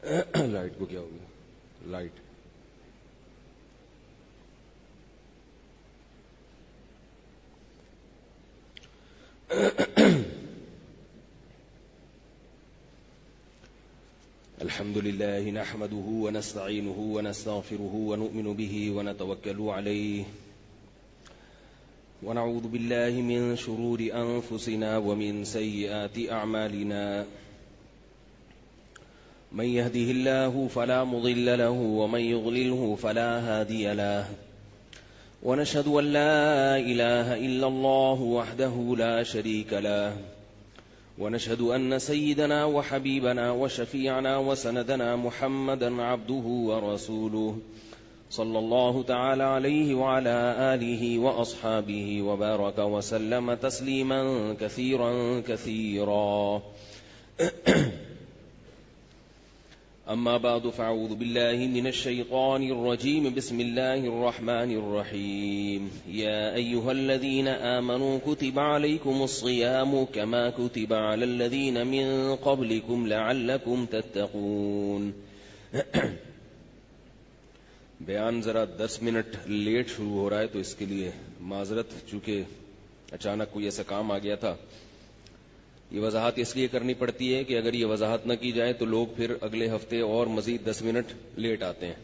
Light کو کیا ہو گیا؟ لائٹ الحمد لله نحمده ونستعينه ونستغفره ونؤمن به ونتوكل عليه ونعوذ بالله من شرور أنفسنا ومن سيئات أعمالنا من يهده الله فلا مضل له ومن يضلله فلا هادي له ونشهد أن لا إله إلا الله وحده لا شريك له ونشهد أن سيدنا وحبيبنا وشفيعنا وسندنا محمدا عبده ورسوله صلى الله تعالى عليه وعلى آله وأصحابه وبارك وسلم تسليما كثيرا كثيرا أما بعد فأعوذ بالله من الشيطان الرجيم بسم الله الرحمن الرحيم يا أيها الذين آمنوا كتب عليكم الصيام كما كتب على الذين من قبلكم لعلكم تتقون. بیان ذرا 10 منٹ لیٹ شروع ہو رہا ہے تو اس کے لیے معذرت، چونکہ اچانک کوئی ایسا کام آ گیا تھا. یہ وضاحت اس لیے کرنی پڑتی ہے کہ اگر یہ وضاحت نہ کی جائے تو لوگ پھر اگلے ہفتے اور مزید 10 منٹ لیٹ آتے ہیں.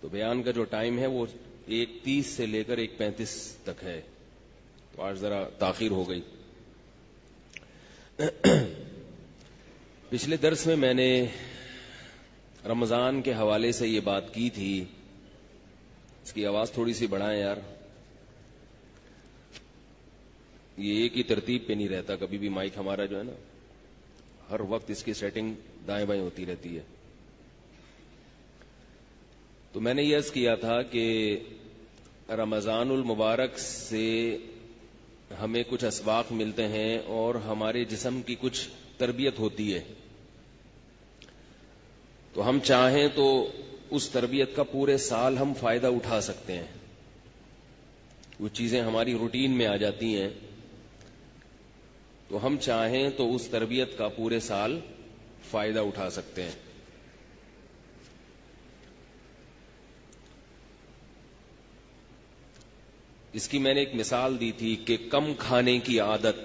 تو بیان کا جو ٹائم ہے وہ 1:30 سے لے کر 1:35 تک ہے، تو آج ذرا تاخیر ہو گئی. پچھلے درس میں نے رمضان کے حوالے سے یہ بات کی تھی. اس کی آواز تھوڑی سی بڑھائیں یار، یہ ایک ہی ترتیب پہ نہیں رہتا. کبھی بھی مائک ہمارا جو ہے نا ہر وقت اس کی سیٹنگ دائیں بائیں ہوتی رہتی ہے. تو میں نے یہ عرض کیا تھا کہ رمضان المبارک سے ہمیں کچھ اسباق ملتے ہیں اور ہمارے جسم کی کچھ تربیت ہوتی ہے. تو ہم چاہیں تو اس تربیت کا پورے سال ہم فائدہ اٹھا سکتے ہیں. وہ چیزیں ہماری روٹین میں آ جاتی ہیں تو ہم چاہیں تو اس تربیت کا پورے سال فائدہ اٹھا سکتے ہیں. اس کی میں نے ایک مثال دی تھی کہ کم کھانے کی عادت،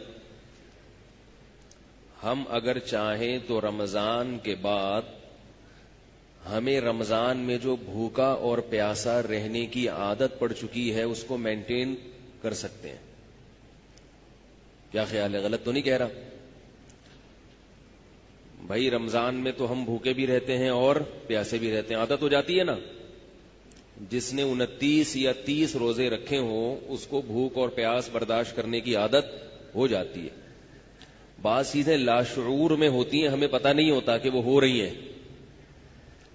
ہم اگر چاہیں تو رمضان کے بعد ہمیں رمضان میں جو بھوکا اور پیاسا رہنے کی عادت پڑ چکی ہے اس کو مینٹین کر سکتے ہیں. کیا خیال ہے؟ غلط تو نہیں کہہ رہا بھائی؟ رمضان میں تو ہم بھوکے بھی رہتے ہیں اور پیاسے بھی رہتے ہیں. عادت ہو جاتی ہے نا. جس نے 29 یا 30 روزے رکھے ہوں اس کو بھوک اور پیاس برداشت کرنے کی عادت ہو جاتی ہے. بعض چیزیں لاشعور میں ہوتی ہیں، ہمیں پتہ نہیں ہوتا کہ وہ ہو رہی ہیں.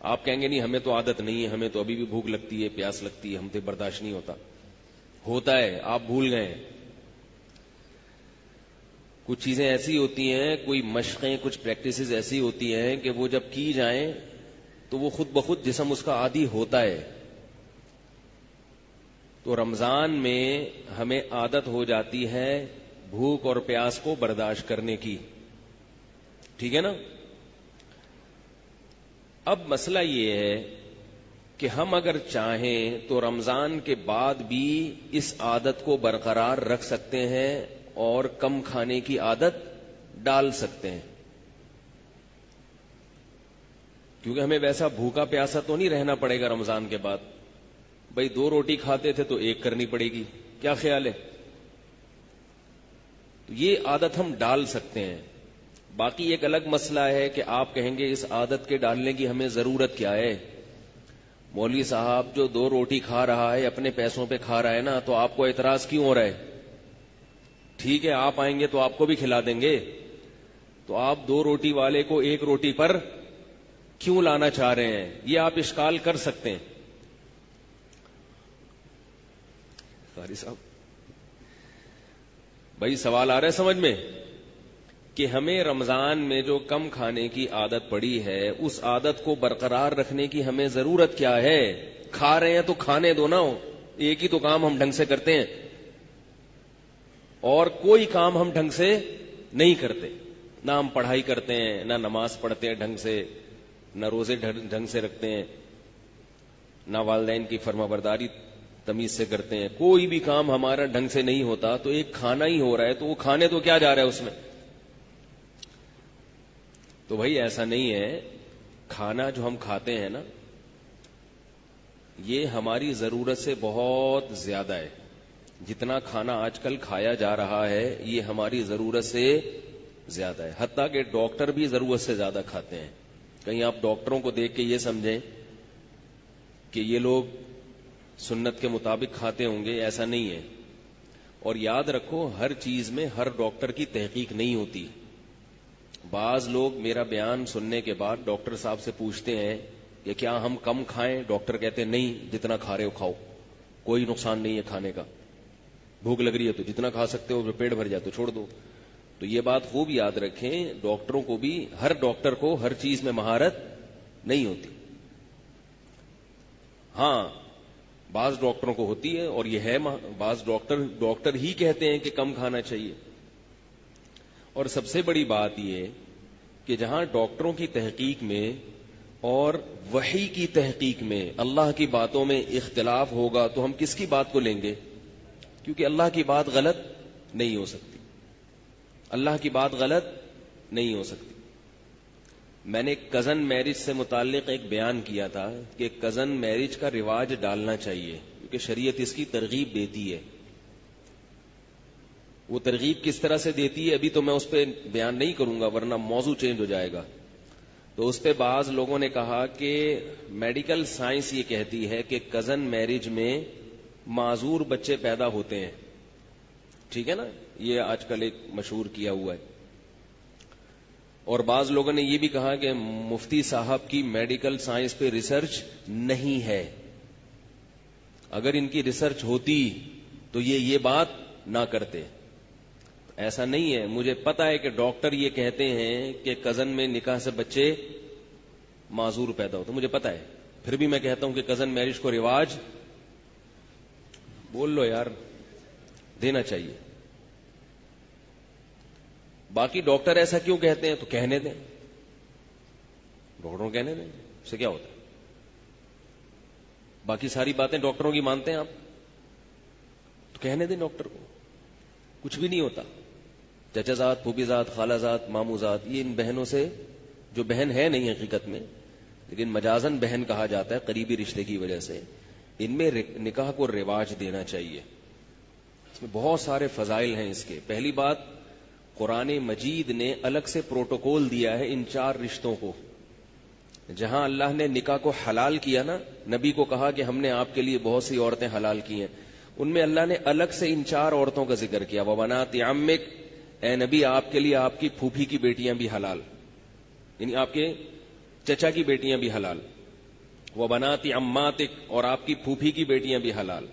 آپ کہیں گے نہیں ہمیں تو عادت نہیں ہے، ہمیں تو ابھی بھی بھوک لگتی ہے، پیاس لگتی ہے، ہم سے برداشت نہیں ہوتا. ہوتا ہے، آپ بھول گئے. کچھ چیزیں ایسی ہوتی ہیں، کوئی مشقیں، کچھ پریکٹسز ایسی ہوتی ہیں کہ وہ جب کی جائیں تو وہ خود بخود جسم اس کا عادی ہوتا ہے. تو رمضان میں ہمیں عادت ہو جاتی ہے بھوک اور پیاس کو برداشت کرنے کی. ٹھیک ہے نا؟ اب مسئلہ یہ ہے کہ ہم اگر چاہیں تو رمضان کے بعد بھی اس عادت کو برقرار رکھ سکتے ہیں اور کم کھانے کی عادت ڈال سکتے ہیں. کیونکہ ہمیں ویسا بھوکا پیاسا تو نہیں رہنا پڑے گا رمضان کے بعد. بھائی 2 روٹی کھاتے تھے تو 1 کرنی پڑے گی. کیا خیال ہے؟ تو یہ عادت ہم ڈال سکتے ہیں. باقی ایک الگ مسئلہ ہے کہ آپ کہیں گے اس عادت کے ڈالنے کی ہمیں ضرورت کیا ہے؟ مولوی صاحب جو 2 روٹی کھا رہا ہے اپنے پیسوں پہ کھا رہا ہے نا، تو آپ کو اعتراض کیوں ہو رہا ہے؟ ٹھیک ہے آپ آئیں گے تو آپ کو بھی کھلا دیں گے، تو آپ 2 روٹی والے کو 1 روٹی پر کیوں لانا چاہ رہے ہیں؟ یہ آپ اشکال کر سکتے ہیں. قاری صاحب بھائی سوال آ رہا ہے سمجھ میں کہ ہمیں رمضان میں جو کم کھانے کی عادت پڑی ہے اس عادت کو برقرار رکھنے کی ہمیں ضرورت کیا ہے؟ کھا رہے ہیں تو کھانے دو نا. ایک ہی تو کام ہم ڈھنگ سے کرتے ہیں اور کوئی کام ہم ڈھنگ سے نہیں کرتے. نہ ہم پڑھائی کرتے ہیں، نہ نماز پڑھتے ہیں ڈھنگ سے، نہ روزے ڈھنگ سے رکھتے ہیں، نہ والدین کی فرما برداری تمیز سے کرتے ہیں، کوئی بھی کام ہمارا ڈھنگ سے نہیں ہوتا، تو ایک کھانا ہی ہو رہا ہے تو وہ کھانے تو کیا جا رہا ہے اس میں؟ تو بھائی ایسا نہیں ہے، کھانا جو ہم کھاتے ہیں نا یہ ہماری ضرورت سے بہت زیادہ ہے. جتنا کھانا آج کل کھایا جا رہا ہے یہ ہماری ضرورت سے زیادہ ہے، حتیٰ کہ ڈاکٹر بھی ضرورت سے زیادہ کھاتے ہیں. کہیں آپ ڈاکٹروں کو دیکھ کے یہ سمجھیں کہ یہ لوگ سنت کے مطابق کھاتے ہوں گے، ایسا نہیں ہے. اور یاد رکھو ہر چیز میں ہر ڈاکٹر کی تحقیق نہیں ہوتی. بعض لوگ میرا بیان سننے کے بعد ڈاکٹر صاحب سے پوچھتے ہیں کہ کیا ہم کم کھائیں؟ ڈاکٹر کہتے ہیں نہیں، جتنا کھا رہے ہو کھاؤ، کوئی نقصان نہیں ہے کھانے کا. بھوک لگ رہی ہے تو جتنا کھا سکتے ہو، پیٹ بھر جائے تو چھوڑ دو. تو یہ بات خوب یاد رکھیں، ڈاکٹروں کو بھی، ہر ڈاکٹر کو ہر چیز میں مہارت نہیں ہوتی. ہاں بعض ڈاکٹروں کو ہوتی ہے، اور یہ ہے بعض ڈاکٹر ہی کہتے ہیں کہ کم کھانا چاہیے. اور سب سے بڑی بات یہ کہ جہاں ڈاکٹروں کی تحقیق میں اور وحی کی تحقیق میں اللہ کی باتوں میں اختلاف ہوگا تو ہم کس کی بات کو لیں گے؟ کیونکہ اللہ کی بات غلط نہیں ہو سکتی، اللہ کی بات غلط نہیں ہو سکتی. میں نے کزن میرج سے متعلق ایک بیان کیا تھا کہ کزن میرج کا رواج ڈالنا چاہیے کیونکہ شریعت اس کی ترغیب دیتی ہے. وہ ترغیب کس طرح سے دیتی ہے ابھی تو میں اس پہ بیان نہیں کروں گا ورنہ موضوع چینج ہو جائے گا. تو اس پہ بعض لوگوں نے کہا کہ میڈیکل سائنس یہ کہتی ہے کہ کزن میرج میں معذور بچے پیدا ہوتے ہیں. ٹھیک ہے نا، یہ آج کل ایک مشہور کیا ہوا ہے. اور بعض لوگوں نے یہ بھی کہا کہ مفتی صاحب کی میڈیکل سائنس پہ ریسرچ نہیں ہے، اگر ان کی ریسرچ ہوتی تو یہ بات نہ کرتے. ایسا نہیں ہے، مجھے پتا ہے کہ ڈاکٹر یہ کہتے ہیں کہ کزن میں نکاح سے بچے معذور پیدا ہوتے، مجھے پتا ہے، پھر بھی میں کہتا ہوں کہ کزن میرج کو رواج بول لو یار دینا چاہیے. باقی ڈاکٹر ایسا کیوں کہتے ہیں تو کہنے دیں، ڈاکٹروں کہنے دیں، اس سے کیا ہوتا ہے؟ باقی ساری باتیں ڈاکٹروں کی مانتے ہیں آپ تو کہنے دیں ڈاکٹر کو، کچھ بھی نہیں ہوتا. چچا زاد، پھوپھی زاد، خالہ زاد، مامو زاد، یہ ان بہنوں سے جو بہن ہے نہیں حقیقت میں لیکن مجازن بہن کہا جاتا ہے قریبی رشتے کی وجہ سے، ان میں نکاح کو رواج دینا چاہیے. اس میں بہت سارے فضائل ہیں اس کے. پہلی بات، قرآن مجید نے الگ سے پروٹوکول دیا ہے ان 4 رشتوں کو. جہاں اللہ نے نکاح کو حلال کیا نا، نبی کو کہا کہ ہم نے آپ کے لیے بہت سی عورتیں حلال کی ہیں، ان میں اللہ نے الگ سے ان 4 عورتوں کا ذکر کیا. وبنات عمک، اے نبی آپ کے لیے آپ کی پھوپھی کی بیٹیاں بھی حلال، یعنی آپ کے چچا کی بیٹیاں بھی حلال. وبنات عماتک، اور آپ کی پھوپھی کی بیٹیاں بھی حلال.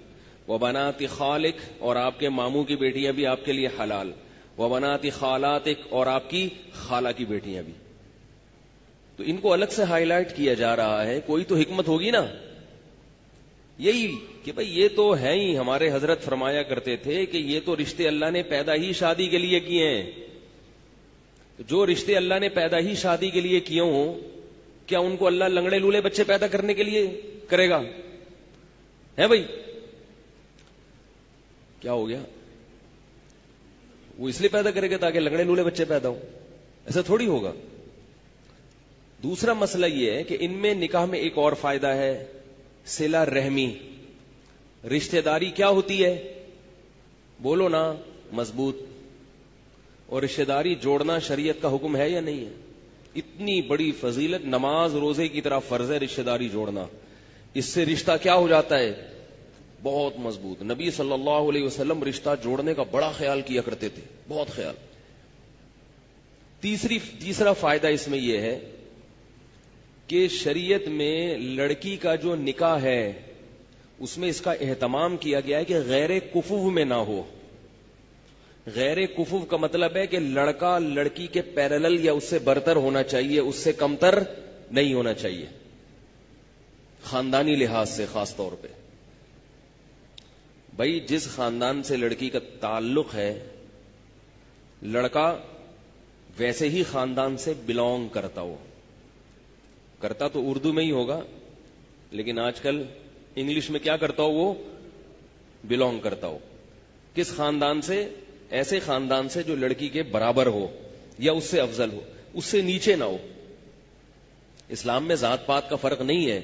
وبنات خالک، اور آپ کے ماموں کی بیٹیاں بھی آپ کے لیے حلال. وبنات خالاتک، اور آپ کی خالہ کی بیٹیاں بھی. تو ان کو الگ سے ہائی لائٹ کیا جا رہا ہے، کوئی تو حکمت ہوگی نا. یہی کہ بھئی یہ تو ہے ہی، ہمارے حضرت فرمایا کرتے تھے کہ یہ تو رشتے اللہ نے پیدا ہی شادی کے لیے کیے ہیں. جو رشتے اللہ نے پیدا ہی شادی کے لیے کیے ہوں، کیا ان کو اللہ لنگڑے لولے بچے پیدا کرنے کے لیے کرے گا؟ ہے بھائی؟ کیا ہو گیا؟ وہ اس لیے پیدا کرے گا تاکہ لنگڑے لولے بچے پیدا ہوں؟ ایسا تھوڑی ہوگا. دوسرا مسئلہ یہ ہے کہ ان میں نکاح میں ایک اور فائدہ ہے، صلہ رحمی. رشتہ داری کیا ہوتی ہے؟ بولو نا مضبوط. اور رشتہ داری جوڑنا شریعت کا حکم ہے یا نہیں ہے؟ اتنی بڑی فضیلت، نماز روزے کی طرح فرض ہے رشتہ داری جوڑنا. اس سے رشتہ کیا ہو جاتا ہے؟ بہت مضبوط. نبی صلی اللہ علیہ وسلم رشتہ جوڑنے کا بڑا خیال کیا کرتے تھے، بہت خیال. تیسرا فائدہ اس میں یہ ہے کہ شریعت میں لڑکی کا جو نکاح ہے اس میں اس کا اہتمام کیا گیا ہے کہ غیر کفو میں نہ ہو. غیر کفو کا مطلب ہے کہ لڑکا لڑکی کے پیرالل یا اس سے برتر ہونا چاہیے، اس سے کمتر نہیں ہونا چاہیے، خاندانی لحاظ سے خاص طور پہ. بھائی جس خاندان سے لڑکی کا تعلق ہے، لڑکا ویسے ہی خاندان سے بلونگ کرتا ہو. کرتا تو اردو میں ہی ہوگا, لیکن آج کل انگلش میں کیا کرتا ہو, وہ بلونگ کرتا ہو. کس خاندان سے؟ ایسے خاندان سے جو لڑکی کے برابر ہو یا اس سے افضل ہو, اس سے نیچے نہ ہو. اسلام میں ذات پات کا فرق نہیں ہے,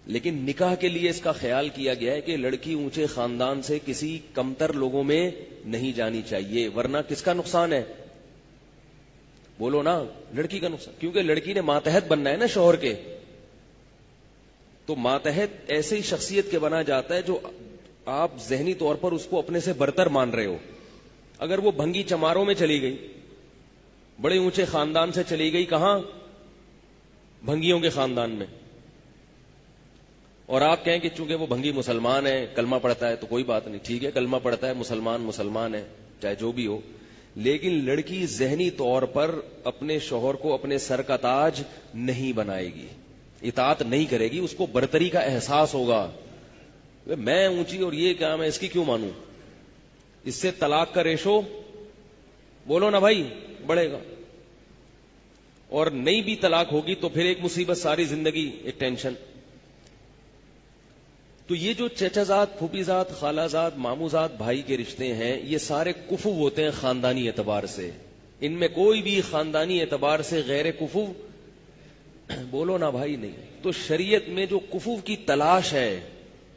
لیکن نکاح کے لیے اس کا خیال کیا گیا ہے کہ لڑکی اونچے خاندان سے کسی کمتر لوگوں میں نہیں جانی چاہیے, ورنہ کس کا نقصان ہے؟ بولو نا, لڑکی کا نقصان. کیونکہ لڑکی نے ماتحت بننا ہے نا شوہر کے, تو ماتحت ایسے ہی شخصیت کے بنا جاتا ہے جو آپ ذہنی طور پر اس کو اپنے سے برتر مان رہے ہو. اگر وہ بھنگی چماروں میں چلی گئی, بڑے اونچے خاندان سے چلی گئی, کہاں؟ بھنگیوں کے خاندان میں, اور آپ کہیں کہ چونکہ وہ بھنگی مسلمان ہے, کلمہ پڑھتا ہے, تو کوئی بات نہیں, ٹھیک ہے, کلمہ پڑھتا ہے, مسلمان ہے, چاہے جو بھی ہو, لیکن لڑکی ذہنی طور پر اپنے شوہر کو اپنے سر کا تاج نہیں بنائے گی, اطاعت نہیں کرے گی. اس کو برتری کا احساس ہوگا, میں اونچی اور یہ کیا, میں اس کی کیوں مانوں. اس سے طلاق کا ریشو, بولو نا بھائی, بڑھے گا. اور نہیں بھی طلاق ہوگی تو پھر ایک مصیبت, ساری زندگی ایک ٹینشن. تو یہ جو چچا زاد, پھوپھی زاد, خالہ زاد, مامو زاد بھائی کے رشتے ہیں, یہ سارے کفو ہوتے ہیں خاندانی اعتبار سے. ان میں کوئی بھی خاندانی اعتبار سے غیر کفو, بولو نا بھائی, نہیں. تو شریعت میں جو کفو کی تلاش ہے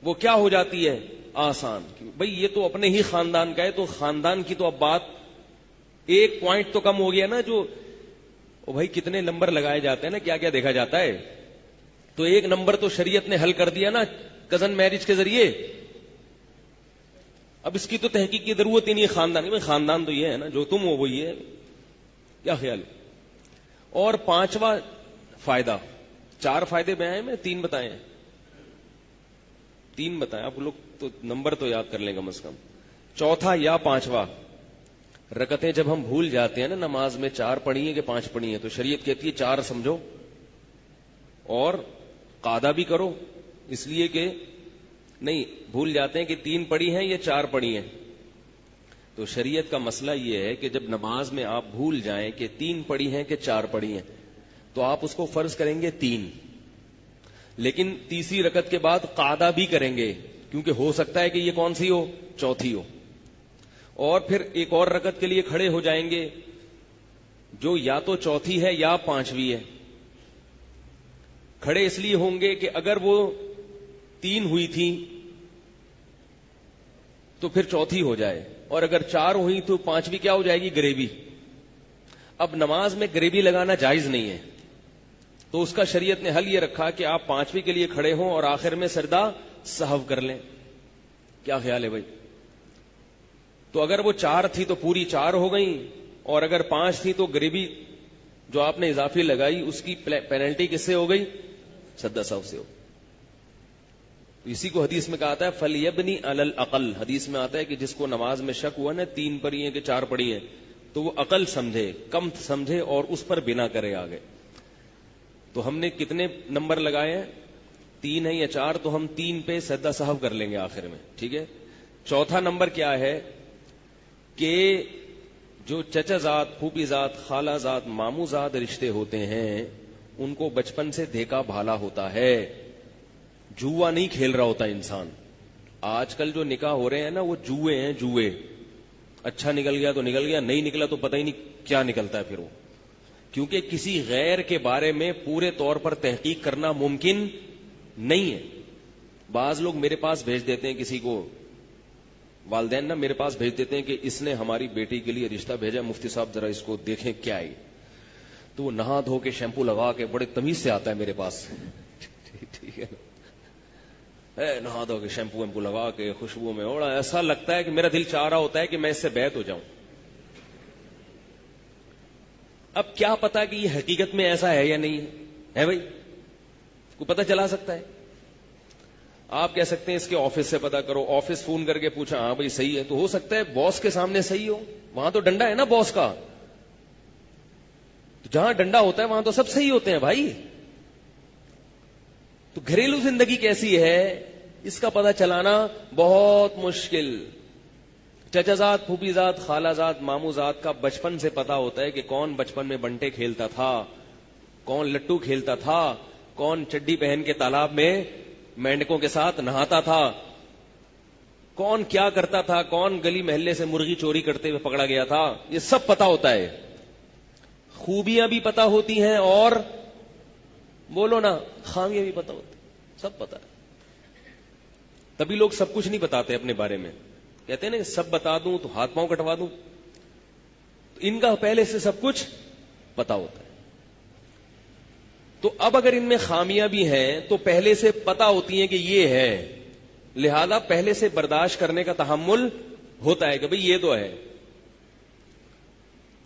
وہ کیا ہو جاتی ہے؟ آسان. بھئی یہ تو اپنے ہی خاندان کا ہے, تو خاندان کی تو اب بات ایک پوائنٹ تو کم ہو گیا نا. جو بھائی کتنے نمبر لگائے جاتے ہیں نا, کیا کیا دیکھا جاتا ہے, تو ایک نمبر تو شریعت نے حل کر دیا نا کزن میرج کے ذریعے. اب اس کی تو تحقیق کی ضرورت ہی نہیں ہے. خاندان تو یہ ہے نا, جو تم ہو وہی ہے. کیا خیال؟ اور پانچواں فائدہ, 4 فائدے بیان میں 3 بتائے ہیں, 3 بتائیں. آپ لوگ تو نمبر تو یاد کر لیں کم از کم. چوتھا یا 5واں, رکعتیں جب ہم بھول جاتے ہیں نا نماز میں, 4 پڑھی ہیں کہ 5 پڑھی ہیں, تو شریعت کہتی ہے 4 سمجھو اور قاعدہ بھی کرو, اس لیے کہ نہیں بھول جاتے ہیں کہ 3 پڑھی ہیں یا 4 پڑھی ہیں. تو شریعت کا مسئلہ یہ ہے کہ جب نماز میں آپ بھول جائیں کہ 3 پڑھی ہیں کہ 4 پڑھی ہیں, تو آپ اس کو فرض کریں گے 3, لیکن تیسری رکعت کے بعد قاعدہ بھی کریں گے, کیونکہ ہو سکتا ہے کہ یہ کون سی ہو, چوتھی ہو. اور پھر ایک اور رکعت کے لیے کھڑے ہو جائیں گے جو یا تو چوتھی ہے یا 5ویں ہے. کھڑے اس لیے ہوں گے کہ اگر وہ 3 ہوئی تھی تو پھر چوتھی ہو جائے, اور اگر 4 ہوئی تو 5ویں کیا ہو جائے گی, گریبی. اب نماز میں گریبی لگانا جائز نہیں ہے, تو اس کا شریعت نے حل یہ رکھا کہ آپ 5ویں کے لیے کھڑے ہوں اور آخر میں سجدہ سہو کر لیں. کیا خیال ہے بھائی؟ تو اگر وہ 4 تھی تو پوری 4 ہو گئی, اور اگر 5 تھی تو گریبی جو آپ نے اضافی لگائی اس کی پینلٹی کس سے ہو گئی, سجدہ سہو سے ہو. اسی کو حدیث میں کہا ہے فَلْيَبْنِ عَلَى الْأَقَلِّ, حدیث میں آتا ہے کہ جس کو نماز میں شک ہوا نا 3 پڑھی ہیں کہ 4 پڑھی ہیں, تو وہ عقل سمجھے, کم سمجھے اور اس پر بنا کرے آگے. تو ہم نے کتنے نمبر لگائے ہیں, 3 ہے یا 4, تو ہم 3 پہ سجدہ سہو کر لیں گے آخر میں, ٹھیک ہے. چوتھا نمبر کیا ہے کہ جو چچا زاد, پھوپھی زاد, خالہ زاد, مامو زاد رشتے ہوتے ہیں ان کو بچپن سے دیکھا بھالا ہوتا ہے, جوا نہیں کھیل رہا ہوتا انسان. آج کل جو نکاح ہو رہے ہیں نا وہ جوئے ہیں, جوئے. اچھا نکل گیا تو نکل گیا, نہیں نکلا تو پتہ ہی نہیں کیا نکلتا ہے پھر وہ, کیونکہ کسی غیر کے بارے میں پورے طور پر تحقیق کرنا ممکن نہیں ہے. بعض لوگ میرے پاس بھیج دیتے ہیں کسی کو, والدین نا میرے پاس بھیج دیتے ہیں کہ اس نے ہماری بیٹی کے لیے رشتہ بھیجا, مفتی صاحب ذرا اس کو دیکھیں کیا ہے. تو وہ نہا دھو کے شیمپو لگا کے بڑے تمیز سے آتا ہے میرے پاس, ٹھیک ہے, نہا دھو کے شیمپو ویمپو لگا کے خوشبو میں اوڑا, ایسا لگتا ہے کہ میرا دل چاہ رہا ہوتا ہے کہ میں اس سے بیعت ہو جاؤں. اب کیا پتا کہ یہ حقیقت میں ایسا ہے یا نہیں ہے بھائی, کو پتہ چلا سکتا ہے. آپ کہہ سکتے ہیں اس کے آفس سے پتا کرو, آفس فون کر کے پوچھا ہاں بھائی صحیح ہے, تو ہو سکتا ہے باس کے سامنے صحیح ہو, وہاں تو ڈنڈا ہے نا باس کا, تو جہاں ڈنڈا ہوتا ہے وہاں تو سب صحیح ہوتے ہیں بھائی. تو گھریلو زندگی کیسی ہے اس کا پتہ چلانا بہت مشکل. چچا زاد، پھوپھی زاد، خالہ زاد، مامو زاد کا بچپن سے پتا ہوتا ہے کہ کون بچپن میں بنٹے کھیلتا تھا، کون لٹو کھیلتا تھا، کون چڈی پہن کے تالاب میں مینڈکوں کے ساتھ نہاتا تھا، کون کیا کرتا تھا، کون گلی محلے سے مرغی چوری کرتے ہوئے پکڑا گیا تھا. یہ سب پتا ہوتا ہے. خوبیاں بھی پتا ہوتی ہیں اور بولو نا خامیاں بھی پتا ہوتی، سب پتا ہے. تبھی لوگ سب کچھ نہیں بتاتے اپنے بارے میں. کہتے ہیں نا سب بتا دوں تو ہاتھ پاؤں کٹوا دوں. ان کا پہلے سے سب کچھ پتا ہوتا ہے. تو اب اگر ان میں خامیاں بھی ہیں تو پہلے سے پتا ہوتی ہیں کہ یہ ہے، لہذا پہلے سے برداشت کرنے کا تحمل ہوتا ہے کہ بھئی یہ تو ہے.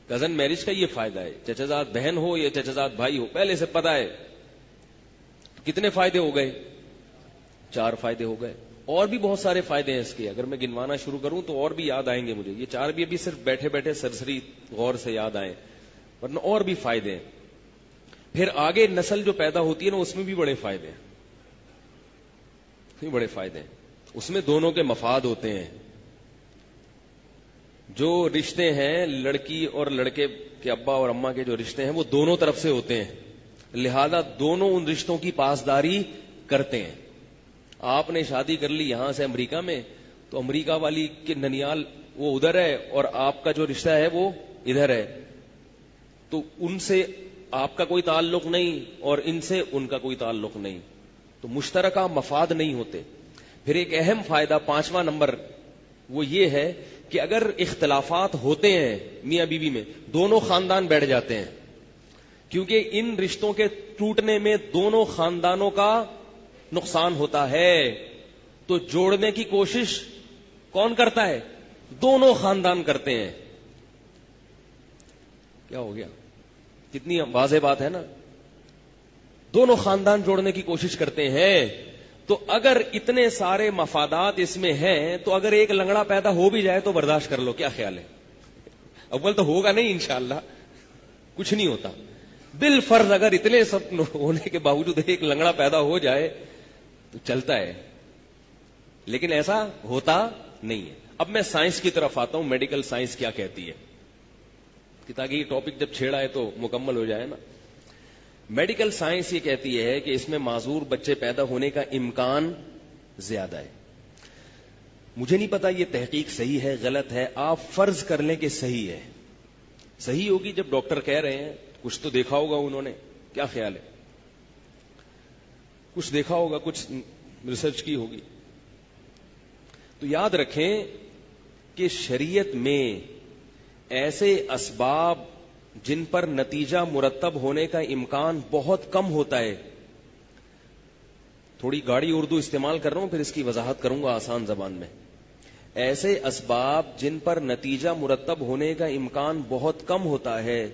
کزن میرج کا یہ فائدہ ہے. چچازاد بہن ہو یا چچازاد بھائی ہو، پہلے سے پتا ہے. کتنے فائدے ہو گئے؟ 4 فائدے ہو گئے. اور بھی بہت سارے فائدے ہیں اس کے، اگر میں گنوانا شروع کروں تو اور بھی یاد آئیں گے مجھے. یہ 4 بھی ابھی صرف بیٹھے بیٹھے سرسری غور سے یاد آئیں، ورنہ اور بھی فائدے ہیں. پھر آگے نسل جو پیدا ہوتی ہے نا، اس میں بھی بڑے فائدے ہیں. بڑے فائدے ہیں. اس میں دونوں کے مفاد ہوتے ہیں. جو رشتے ہیں لڑکی اور لڑکے کے ابا اور اماں کے جو رشتے ہیں وہ دونوں طرف سے ہوتے ہیں، لہذا دونوں ان رشتوں کی پاسداری کرتے ہیں. آپ نے شادی کر لی یہاں سے امریکہ میں، تو امریکہ والی کے ننیال وہ ادھر ہے اور آپ کا جو رشتہ ہے وہ ادھر ہے، تو ان سے آپ کا کوئی تعلق نہیں اور ان سے ان کا کوئی تعلق نہیں، تو مشترکہ مفاد نہیں ہوتے. پھر ایک اہم فائدہ 5واں نمبر وہ یہ ہے کہ اگر اختلافات ہوتے ہیں میاں بیوی میں، دونوں خاندان بیٹھ جاتے ہیں، کیونکہ ان رشتوں کے ٹوٹنے میں دونوں خاندانوں کا نقصان ہوتا ہے. تو جوڑنے کی کوشش کون کرتا ہے؟ دونوں خاندان کرتے ہیں. کیا ہو گیا؟ کتنی واضح بات ہے نا. دونوں خاندان جوڑنے کی کوشش کرتے ہیں. تو اگر اتنے سارے مفادات اس میں ہیں تو اگر ایک لنگڑا پیدا ہو بھی جائے تو برداشت کر لو. کیا خیال ہے؟ اول تو ہوگا نہیں انشاءاللہ، کچھ نہیں ہوتا. بالفرض اگر اتنے سب ہونے کے باوجود ایک لنگڑا پیدا ہو جائے تو چلتا ہے، لیکن ایسا ہوتا نہیں ہے. اب میں سائنس کی طرف آتا ہوں. میڈیکل سائنس کیا کہتی ہے، تاکہ یہ ٹاپک جب چھیڑا ہے تو مکمل ہو جائے نا. میڈیکل سائنس یہ کہتی ہے کہ اس میں معذور بچے پیدا ہونے کا امکان زیادہ ہے. مجھے نہیں پتا یہ تحقیق صحیح ہے غلط ہے، آپ فرض کر لیں کہ صحیح ہے. صحیح ہوگی جب ڈاکٹر کہہ رہے ہیں، کچھ تو دیکھا ہوگا انہوں نے. کیا خیال ہے؟ کچھ دیکھا ہوگا، کچھ ریسرچ کی ہوگی. تو یاد رکھیں کہ شریعت میں ایسے اسباب جن پر نتیجہ مرتب ہونے کا امکان بہت کم ہوتا ہے. تھوڑی گاڑی اردو استعمال کر رہا ہوں، پھر اس کی وضاحت کروں گا آسان زبان میں. ایسے اسباب جن پر نتیجہ مرتب ہونے کا امکان بہت کم ہوتا ہے،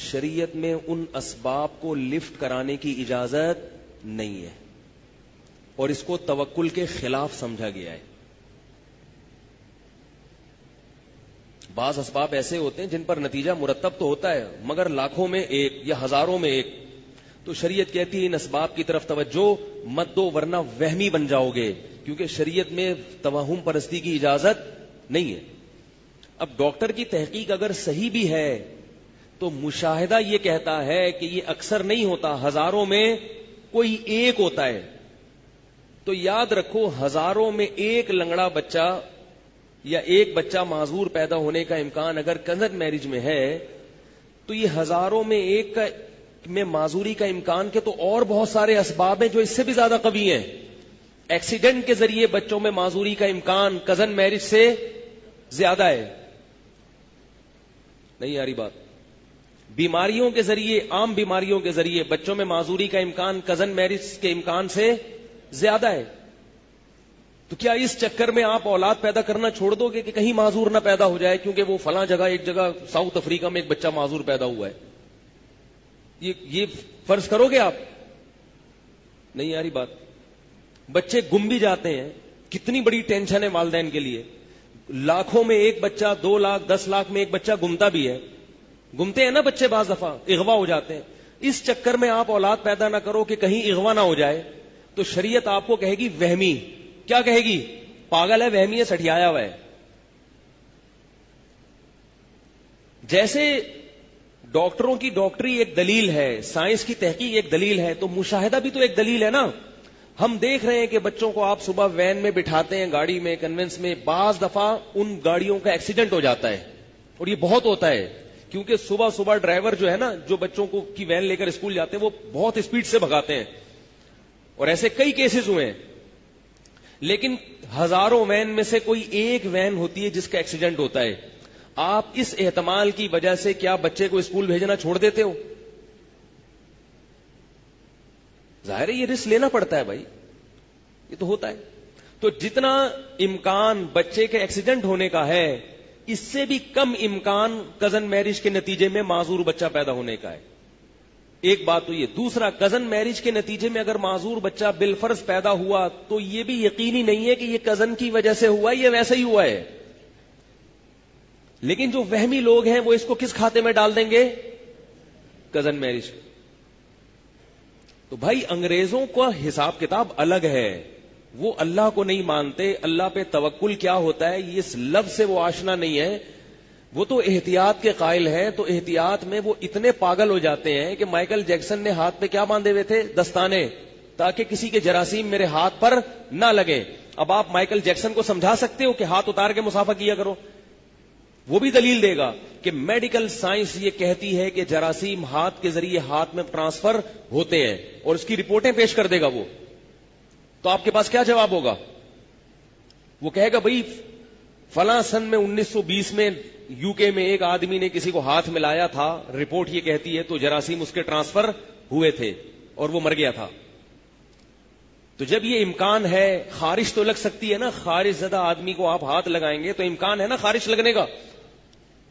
شریعت میں ان اسباب کو لفٹ کرانے کی اجازت نہیں ہے، اور اس کو توکل کے خلاف سمجھا گیا ہے. بعض اسباب ایسے ہوتے ہیں جن پر نتیجہ مرتب تو ہوتا ہے مگر لاکھوں میں ایک یا ہزاروں میں ایک. تو شریعت کہتی ہے ان اسباب کی طرف توجہ مت دو ورنہ وہمی بن جاؤ گے، کیونکہ شریعت میں توہم پرستی کی اجازت نہیں ہے. اب ڈاکٹر کی تحقیق اگر صحیح بھی ہے تو مشاہدہ یہ کہتا ہے کہ یہ اکثر نہیں ہوتا، ہزاروں میں کوئی ایک ہوتا ہے. تو یاد رکھو ہزاروں میں ایک لنگڑا بچہ یا ایک بچہ معذور پیدا ہونے کا امکان اگر کزن میرج میں ہے تو یہ ہزاروں میں ایک میں معذوری کا امکان کے تو اور بہت سارے اسباب ہیں جو اس سے بھی زیادہ قوی ہیں. ایکسیڈنٹ کے ذریعے بچوں میں معذوری کا امکان کزن میرج سے زیادہ ہے. نہیں آ رہی بات؟ بیماریوں کے ذریعے، عام بیماریوں کے ذریعے بچوں میں معذوری کا امکان کزن میرج کے امکان سے زیادہ ہے. تو کیا اس چکر میں آپ اولاد پیدا کرنا چھوڑ دو گے کہ کہیں معذور نہ پیدا ہو جائے کیونکہ وہ فلاں جگہ ایک جگہ ساؤتھ افریقہ میں ایک بچہ معذور پیدا ہوا ہے؟ یہ فرض کرو گے آپ؟ نہیں آ رہی بات؟ بچے گم بھی جاتے ہیں، کتنی بڑی ٹینشن ہے والدین کے لیے. لاکھوں میں ایک بچہ، 2 لاکھ 10 لاکھ میں ایک بچہ گمتا بھی ہے. گمتے ہیں نا بچے، بعض دفعہ اغوا ہو جاتے ہیں. اس چکر میں آپ اولاد پیدا نہ کرو کہ کہیں اغوا نہ ہو جائے. تو شریعت آپ کو کہے گی وہمی. کیا کہے گی؟ پاگل ہے، وہمی ہے، سٹھیایا ہوا ہے. جیسے ڈاکٹروں کی ڈاکٹری ایک دلیل ہے، سائنس کی تحقیق ایک دلیل ہے، تو مشاہدہ بھی تو ایک دلیل ہے نا. ہم دیکھ رہے ہیں کہ بچوں کو آپ صبح وین میں بٹھاتے ہیں، گاڑی میں، کنوینس میں، بعض دفعہ ان گاڑیوں کا ایکسیڈنٹ ہو جاتا ہے، اور یہ بہت ہوتا ہے کیونکہ صبح صبح ڈرائیور جو ہے نا، جو بچوں کو کی وین لے کر اسکول جاتے ہیں، وہ بہت اسپیڈ سے بھگاتے ہیں، اور ایسے کئی کیسز ہوئے ہیں. لیکن ہزاروں وین میں سے کوئی ایک وین ہوتی ہے جس کا ایکسیڈنٹ ہوتا ہے. آپ اس احتمال کی وجہ سے کیا بچے کو اسکول بھیجنا چھوڑ دیتے ہو؟ ظاہر ہے یہ رسک لینا پڑتا ہے بھائی، یہ تو ہوتا ہے. تو جتنا امکان بچے کے ایکسیڈنٹ ہونے کا ہے، اس سے بھی کم امکان کزن میرج کے نتیجے میں معذور بچہ پیدا ہونے کا ہے. ایک بات تو یہ. دوسرا، کزن میرج کے نتیجے میں اگر معذور بچہ بالفرض پیدا ہوا تو یہ بھی یقینی نہیں ہے کہ یہ کزن کی وجہ سے ہوا، یہ ویسے ہی ہوا ہے. لیکن جو وہمی لوگ ہیں وہ اس کو کس کھاتے میں ڈال دیں گے؟ Cousin marriage. تو بھائی انگریزوں کا حساب کتاب الگ ہے، وہ اللہ کو نہیں مانتے. اللہ پہ توکل کیا ہوتا ہے اس لفظ سے وہ آشنا نہیں ہے. وہ تو احتیاط کے قائل ہیں، تو احتیاط میں وہ اتنے پاگل ہو جاتے ہیں کہ مائیکل جیکسن نے ہاتھ پہ کیا باندھے ہوئے تھے؟ دستانے، تاکہ کسی کے جراثیم میرے ہاتھ پر نہ لگے. اب آپ مائیکل جیکسن کو سمجھا سکتے ہو کہ ہاتھ اتار کے مسافہ کیا کرو؟ وہ بھی دلیل دے گا کہ میڈیکل سائنس یہ کہتی ہے کہ جراثیم ہاتھ کے ذریعے ہاتھ میں ٹرانسفر ہوتے ہیں، اور اس کی رپورٹیں پیش کر دے گا وہ. تو آپ کے پاس کیا جواب ہوگا؟ وہ کہے گا بھئی فلاں سن میں 1920 میں یو کے میں ایک آدمی نے کسی کو ہاتھ ملایا تھا، رپورٹ یہ کہتی ہے، تو جراثیم اس کے ٹرانسفر ہوئے تھے اور وہ مر گیا تھا. تو جب یہ امکان ہے، خارش تو لگ سکتی ہے نا، خارش زدہ آدمی کو آپ ہاتھ لگائیں گے تو امکان ہے نا خارش لگنے کا،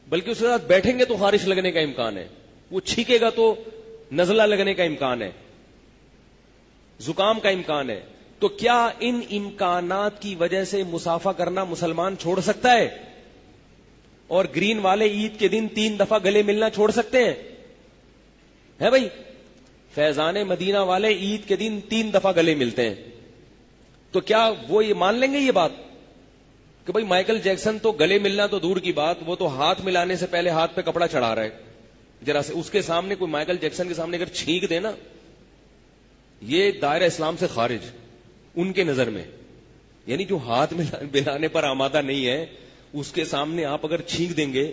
بلکہ اس کے ساتھ بیٹھیں گے تو خارش لگنے کا امکان ہے، وہ چھینکے گا تو نزلہ لگنے کا امکان ہے، زکام کا امکان ہے. تو کیا ان امکانات کی وجہ سے مسافہ کرنا مسلمان چھوڑ سکتا ہے؟ اور گرین والے عید کے دن 3 دفعہ گلے ملنا چھوڑ سکتے ہیں؟ ہے بھائی، فیضان مدینہ والے عید کے دن 3 دفعہ گلے ملتے ہیں. تو کیا وہ یہ مان لیں گے یہ بات کہ بھائی مائیکل جیکسن تو گلے ملنا تو دور کی بات، وہ تو ہاتھ ملانے سے پہلے ہاتھ پہ کپڑا چڑھا رہا ہے. ذرا سے اس کے سامنے کوئی مائیکل جیکسن کے سامنے اگر چھینک دے نا، یہ دائرہ اسلام سے خارج ان کے نظر میں. یعنی جو ہاتھ ملانے پر آمادہ نہیں ہے اس کے سامنے آپ اگر چھینک دیں گے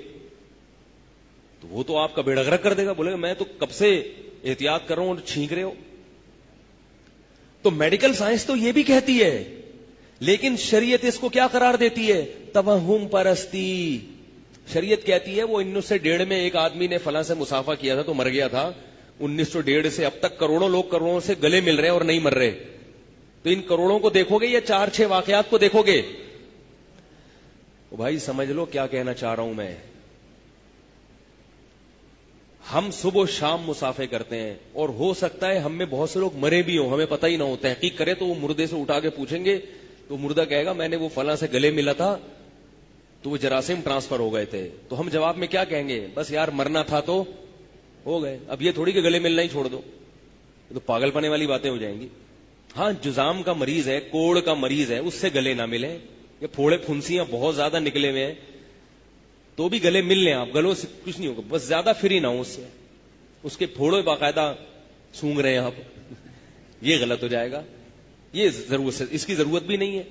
تو وہ تو آپ کا بیڑا غرق کر دے گا، بولے گا میں تو کب سے احتیاط کر رہا ہوں اور چھینک رہے ہو. تو میڈیکل سائنس تو یہ بھی کہتی ہے، لیکن شریعت اس کو کیا قرار دیتی ہے؟ توہم پرستی. شریعت کہتی ہے وہ 1901 میں ایک آدمی نے فلاں سے مسافہ کیا تھا تو مر گیا تھا، 1901 سے اب تک کروڑوں لوگ کروڑوں سے گلے مل رہے ہیں اور نہیں مر رہے. تو ان کروڑوں کو دیکھو گے یا 4-6 واقعات کو دیکھو گے؟ بھائی سمجھ لو کیا کہنا چاہ رہا ہوں میں. ہم صبح و شام مسافے کرتے ہیں، اور ہو سکتا ہے ہم میں بہت سے لوگ مرے بھی ہوں، ہمیں پتہ ہی نہ ہو. تحقیق کرے تو وہ مردے سے اٹھا کے پوچھیں گے تو مردہ کہے گا میں نے وہ فلاں سے گلے ملا تھا تو وہ جراثیم ٹرانسفر ہو گئے تھے. تو ہم جواب میں کیا کہیں گے؟ بس یار مرنا تھا تو ہو گئے، اب یہ تھوڑی کہ گلے ملنا ہی چھوڑ دو. یہ تو پاگل پنے والی باتیں ہو جائیں گی. ہاں جزام کا مریض ہے، کوڑ کا مریض ہے، اس سے گلے نہ ملیں. یہ پھوڑے پھنسیاں بہت زیادہ نکلے ہوئے ہیں تو بھی گلے مل لیں آپ، گلوں سے کچھ نہیں ہوگا، بس زیادہ فری نہ ہو اس سے. اس کے پھوڑے باقاعدہ سونگ رہے ہیں آپ، یہ غلط ہو جائے گا. یہ ضرورت، اس کی ضرورت بھی نہیں ہے.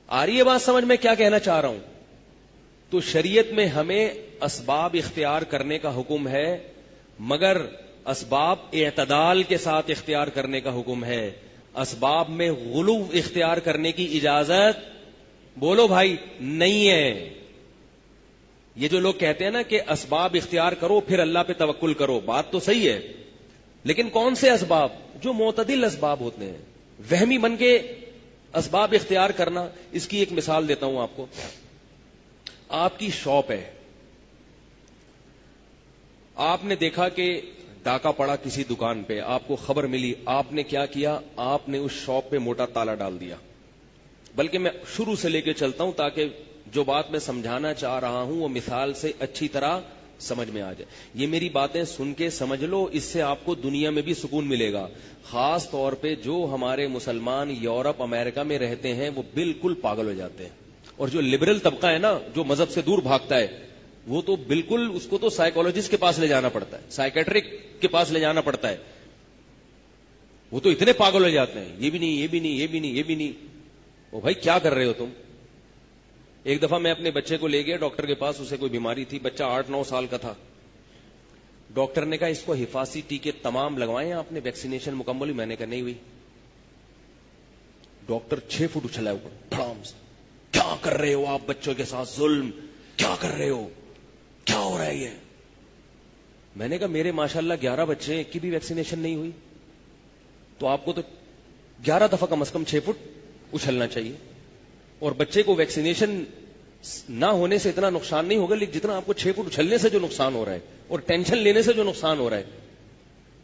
آ رہی ہے بات سمجھ میں کیا کہنا چاہ رہا ہوں؟ تو شریعت میں ہمیں اسباب اختیار کرنے کا حکم ہے، مگر اسباب اعتدال کے ساتھ اختیار کرنے کا حکم ہے. اسباب میں غلو اختیار کرنے کی اجازت بولو بھائی نہیں ہے. یہ جو لوگ کہتے ہیں نا کہ اسباب اختیار کرو پھر اللہ پہ توکل کرو، بات تو صحیح ہے، لیکن کون سے اسباب؟ جو معتدل اسباب ہوتے ہیں. وہمی بن کے اسباب اختیار کرنا، اس کی ایک مثال دیتا ہوں آپ کو. آپ کی شاپ ہے، آپ نے دیکھا کہ ڈاکہ پڑا کسی دکان پہ، آپ کو خبر ملی، آپ نے کیا کیا؟ آپ نے اس شاپ پہ موٹا تالا ڈال دیا. بلکہ میں شروع سے لے کے چلتا ہوں تاکہ جو بات میں سمجھانا چاہ رہا ہوں وہ مثال سے اچھی طرح سمجھ میں آ جائے. یہ میری باتیں سن کے سمجھ لو، اس سے آپ کو دنیا میں بھی سکون ملے گا. خاص طور پہ جو ہمارے مسلمان یورپ امریکہ میں رہتے ہیں وہ بالکل پاگل ہو جاتے ہیں، اور جو لبرل طبقہ ہے نا، جو مذہب سے دور بھاگتا ہے، وہ تو بالکل اس کو تو سائیکولوجسٹ کے پاس لے جانا پڑتا ہے, سائیکیٹرک کے پاس لے جانا پڑتا ہے. وہ تو اتنے پاگل ہو جاتے ہیں, یہ بھی نہیں, یہ بھی نہیں, یہ بھی نہیں, یہ بھی نہیں. او بھائی کیا کر رہے ہو تم؟ ایک دفعہ میں اپنے بچے کو لے گیا ڈاکٹر کے پاس, اسے کوئی بیماری تھی, بچہ 8-9 سال کا تھا. ڈاکٹر نے کہا اس کو حفاظتی ٹیکے تمام لگوائے ہیں آپ نے, ویکسینیشن مکمل ہوئی؟ میں نے کہا نہیں ہوئی. ڈاکٹر 6 فٹ اچھلا ہے اوپر, دھڑام سے, کیا کر رہے ہو آپ بچوں کے ساتھ ظلم, کیا کر رہے ہو, کیا ہو رہا ہے یہ؟ میں نے کہا میرے ماشاءاللہ 11 بچے, ایک کی بھی ویکسینیشن نہیں ہوئی, تو آپ کو تو 11 دفعہ کم از کم 6 فٹ اچھلنا چاہیے. اور بچے کو ویکسینیشن نہ ہونے سے اتنا نقصان نہیں ہوگا لیکن جتنا آپ کو 6 فٹ اچھلنے سے جو نقصان ہو رہا ہے اور ٹینشن لینے سے جو نقصان ہو رہا ہے.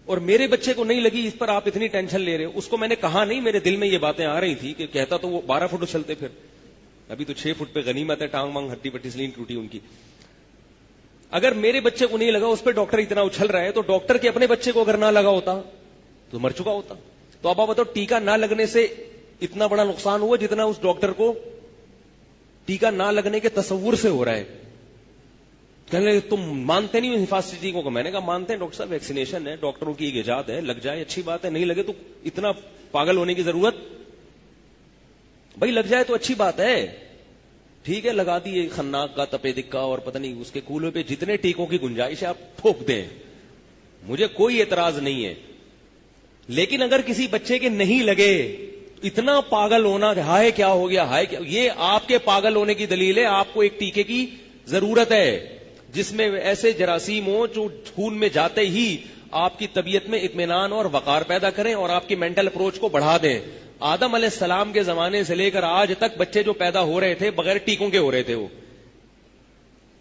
اور میرے بچے کو نہیں لگی, اس پر آپ اتنی ٹینشن لے رہے ہو. اس کو میں نے کہا نہیں, میرے دل میں یہ باتیں آ رہی تھی کہ کہتا تو وہ 12 فٹ اچھلتے, پھر ابھی تو 6 فٹ پہ غنیمت ہے, ٹانگ مانگ ہڈی پٹی سلین ٹوٹی ان کی. اگر میرے بچے کو نہیں لگا, اس پہ ڈاکٹر اتنا اچھل رہا ہے, تو ڈاکٹر کے اپنے بچے کو اگر نہ لگا ہوتا تو مر چکا ہوتا. تو اب آپ بتاؤ, ٹیکا نہ لگنے سے اتنا بڑا نقصان ہوا جتنا اس ڈاکٹر کو ٹیکا نہ لگنے کے تصور سے ہو رہا ہے. کہنے لگے تم مانتے نہیں حفاظتی ٹیکوں کو. میں نے کہا مانتے ہیں ڈاکٹر صاحب, ویکسینیشن ہے, ڈاکٹروں کی ایک ایجاد ہے, لگ جائے اچھی بات ہے, نہیں لگے تو اتنا پاگل ہونے کی ضرورت, بھائی لگ جائے تو اچھی بات ہے, ٹھیک ہے لگا دیے, خناق کا, تپے دکا اور پتہ نہیں اس کے کولوں پہ جتنے ٹیکوں کی گنجائش ہے آپ ٹھوک دیں, مجھے کوئی اعتراض نہیں ہے. لیکن اگر کسی بچے کے نہیں لگے, اتنا پاگل ہونا کہ ہائے کیا ہو گیا, ہائے کیا, یہ آپ کے پاگل ہونے کی دلیل ہے. آپ کو ایک ٹیکے کی ضرورت ہے جس میں ایسے جراثیم ہوں جو خون میں جاتے ہی آپ کی طبیعت میں اطمینان اور وقار پیدا کریں اور آپ کی مینٹل اپروچ کو بڑھا دیں. آدم علیہ السلام کے زمانے سے لے کر آج تک بچے جو پیدا ہو رہے تھے بغیر ٹیکوں کے ہو رہے تھے. وہ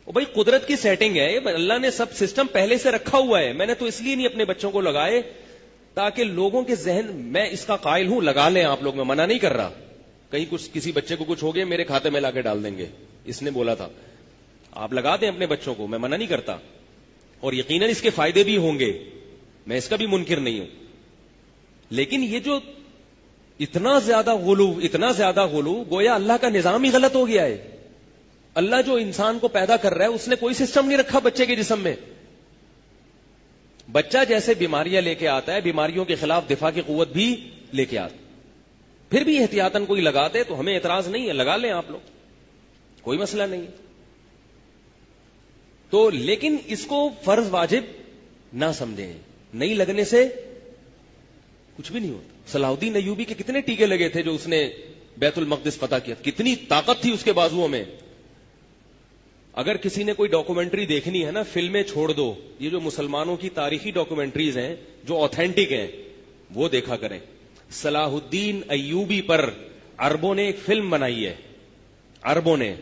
بھائی قدرت کی سیٹنگ ہے, اللہ نے سب سسٹم پہلے سے رکھا ہوا ہے. میں نے تو اس لیے نہیں اپنے بچوں کو لگائے تاکہ لوگوں کے ذہن, میں اس کا قائل ہوں لگا لیں آپ لوگ, میں منع نہیں کر رہا. کہیں کچھ کسی بچے کو کچھ ہو گیا میرے کھاتے میں لا کے ڈال دیں گے, اس نے بولا تھا, آپ لگا دیں اپنے بچوں کو, میں منع نہیں کرتا. اور یقیناً اس کے فائدے بھی ہوں گے, میں اس کا بھی منکر نہیں ہوں. لیکن یہ جو اتنا زیادہ غلو گویا اللہ کا نظام ہی غلط ہو گیا ہے. اللہ جو انسان کو پیدا کر رہا ہے اس نے کوئی سسٹم نہیں رکھا بچے کے جسم میں. بچہ جیسے بیماریاں لے کے آتا ہے, بیماریوں کے خلاف دفاع کی قوت بھی لے کے آتا, پھر بھی احتیاطاً کوئی لگا دے تو ہمیں اعتراض نہیں ہے, لگا لیں آپ لوگ, کوئی مسئلہ نہیں ہے. تو لیکن اس کو فرض واجب نہ سمجھیں, نہیں لگنے سے کچھ بھی نہیں ہوتا. صلاح الدین ایوبی کے کتنے ٹیکے لگے تھے جو اس نے بیت المقدس فتح کیا, کتنی طاقت تھی اس کے بازوؤں میں. اگر کسی نے کوئی ڈاکومنٹری دیکھنی ہے نا, فلمیں چھوڑ دو, یہ جو مسلمانوں کی تاریخی ڈاکومنٹریز ہیں جو آتھینٹک ہیں وہ دیکھا کریں. صلاح الدین ایوبی پر عربوں نے ایک فلم بنائی ہے, عربوں نے,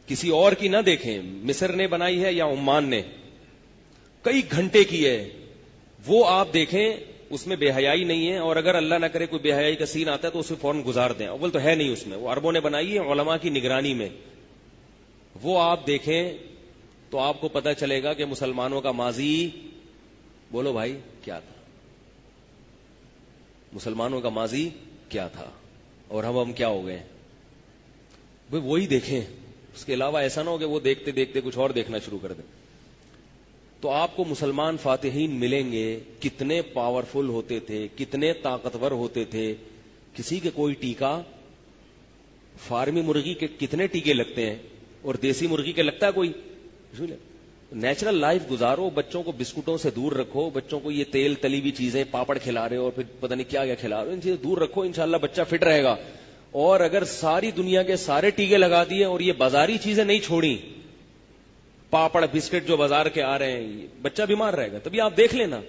کسی اور کی نہ دیکھیں, مصر نے بنائی ہے یا عمان نے, کئی گھنٹے کی ہے, وہ آپ دیکھیں, اس میں بے حیائی نہیں ہے. اور اگر اللہ نہ کرے کوئی بے حیائی کا سین آتا ہے تو اسے فوراً گزار دیں, اول تو ہے نہیں اس میں, وہ عربوں نے بنائی ہے علماء کی نگرانی میں. وہ آپ دیکھیں تو آپ کو پتہ چلے گا کہ مسلمانوں کا ماضی, بولو بھائی کیا تھا, مسلمانوں کا ماضی کیا تھا اور ہم کیا ہو گئے. بھائی وہی دیکھیں, اس کے علاوہ ایسا نہ ہو کہ وہ دیکھتے دیکھتے کچھ اور دیکھنا شروع کر دیں. تو آپ کو مسلمان فاتحین ملیں گے, کتنے پاورفل ہوتے تھے, کتنے طاقتور ہوتے تھے. کسی کے کوئی ٹیکا, فارمی مرغی کے کتنے ٹیکے لگتے ہیں اور دیسی مرغی کے لگتا ہے کوئی. نیچرل لائف گزارو, بچوں کو بسکٹوں سے دور رکھو, بچوں کو یہ تیل تلی ہوئی چیزیں, پاپڑ کھلا رہے ہو اور پھر پتہ نہیں کیا کیا کھلا رہے ہو, ان چیزیں دور رکھو, انشاءاللہ بچہ فٹ رہے گا. اور اگر ساری دنیا کے سارے ٹیکے لگا دیے اور یہ بازاری چیزیں نہیں چھوڑی, پاپڑ بسکٹ جو بازار کے آ رہے ہیں, بچہ بیمار رہے گا. تبھی آپ دیکھ لینا.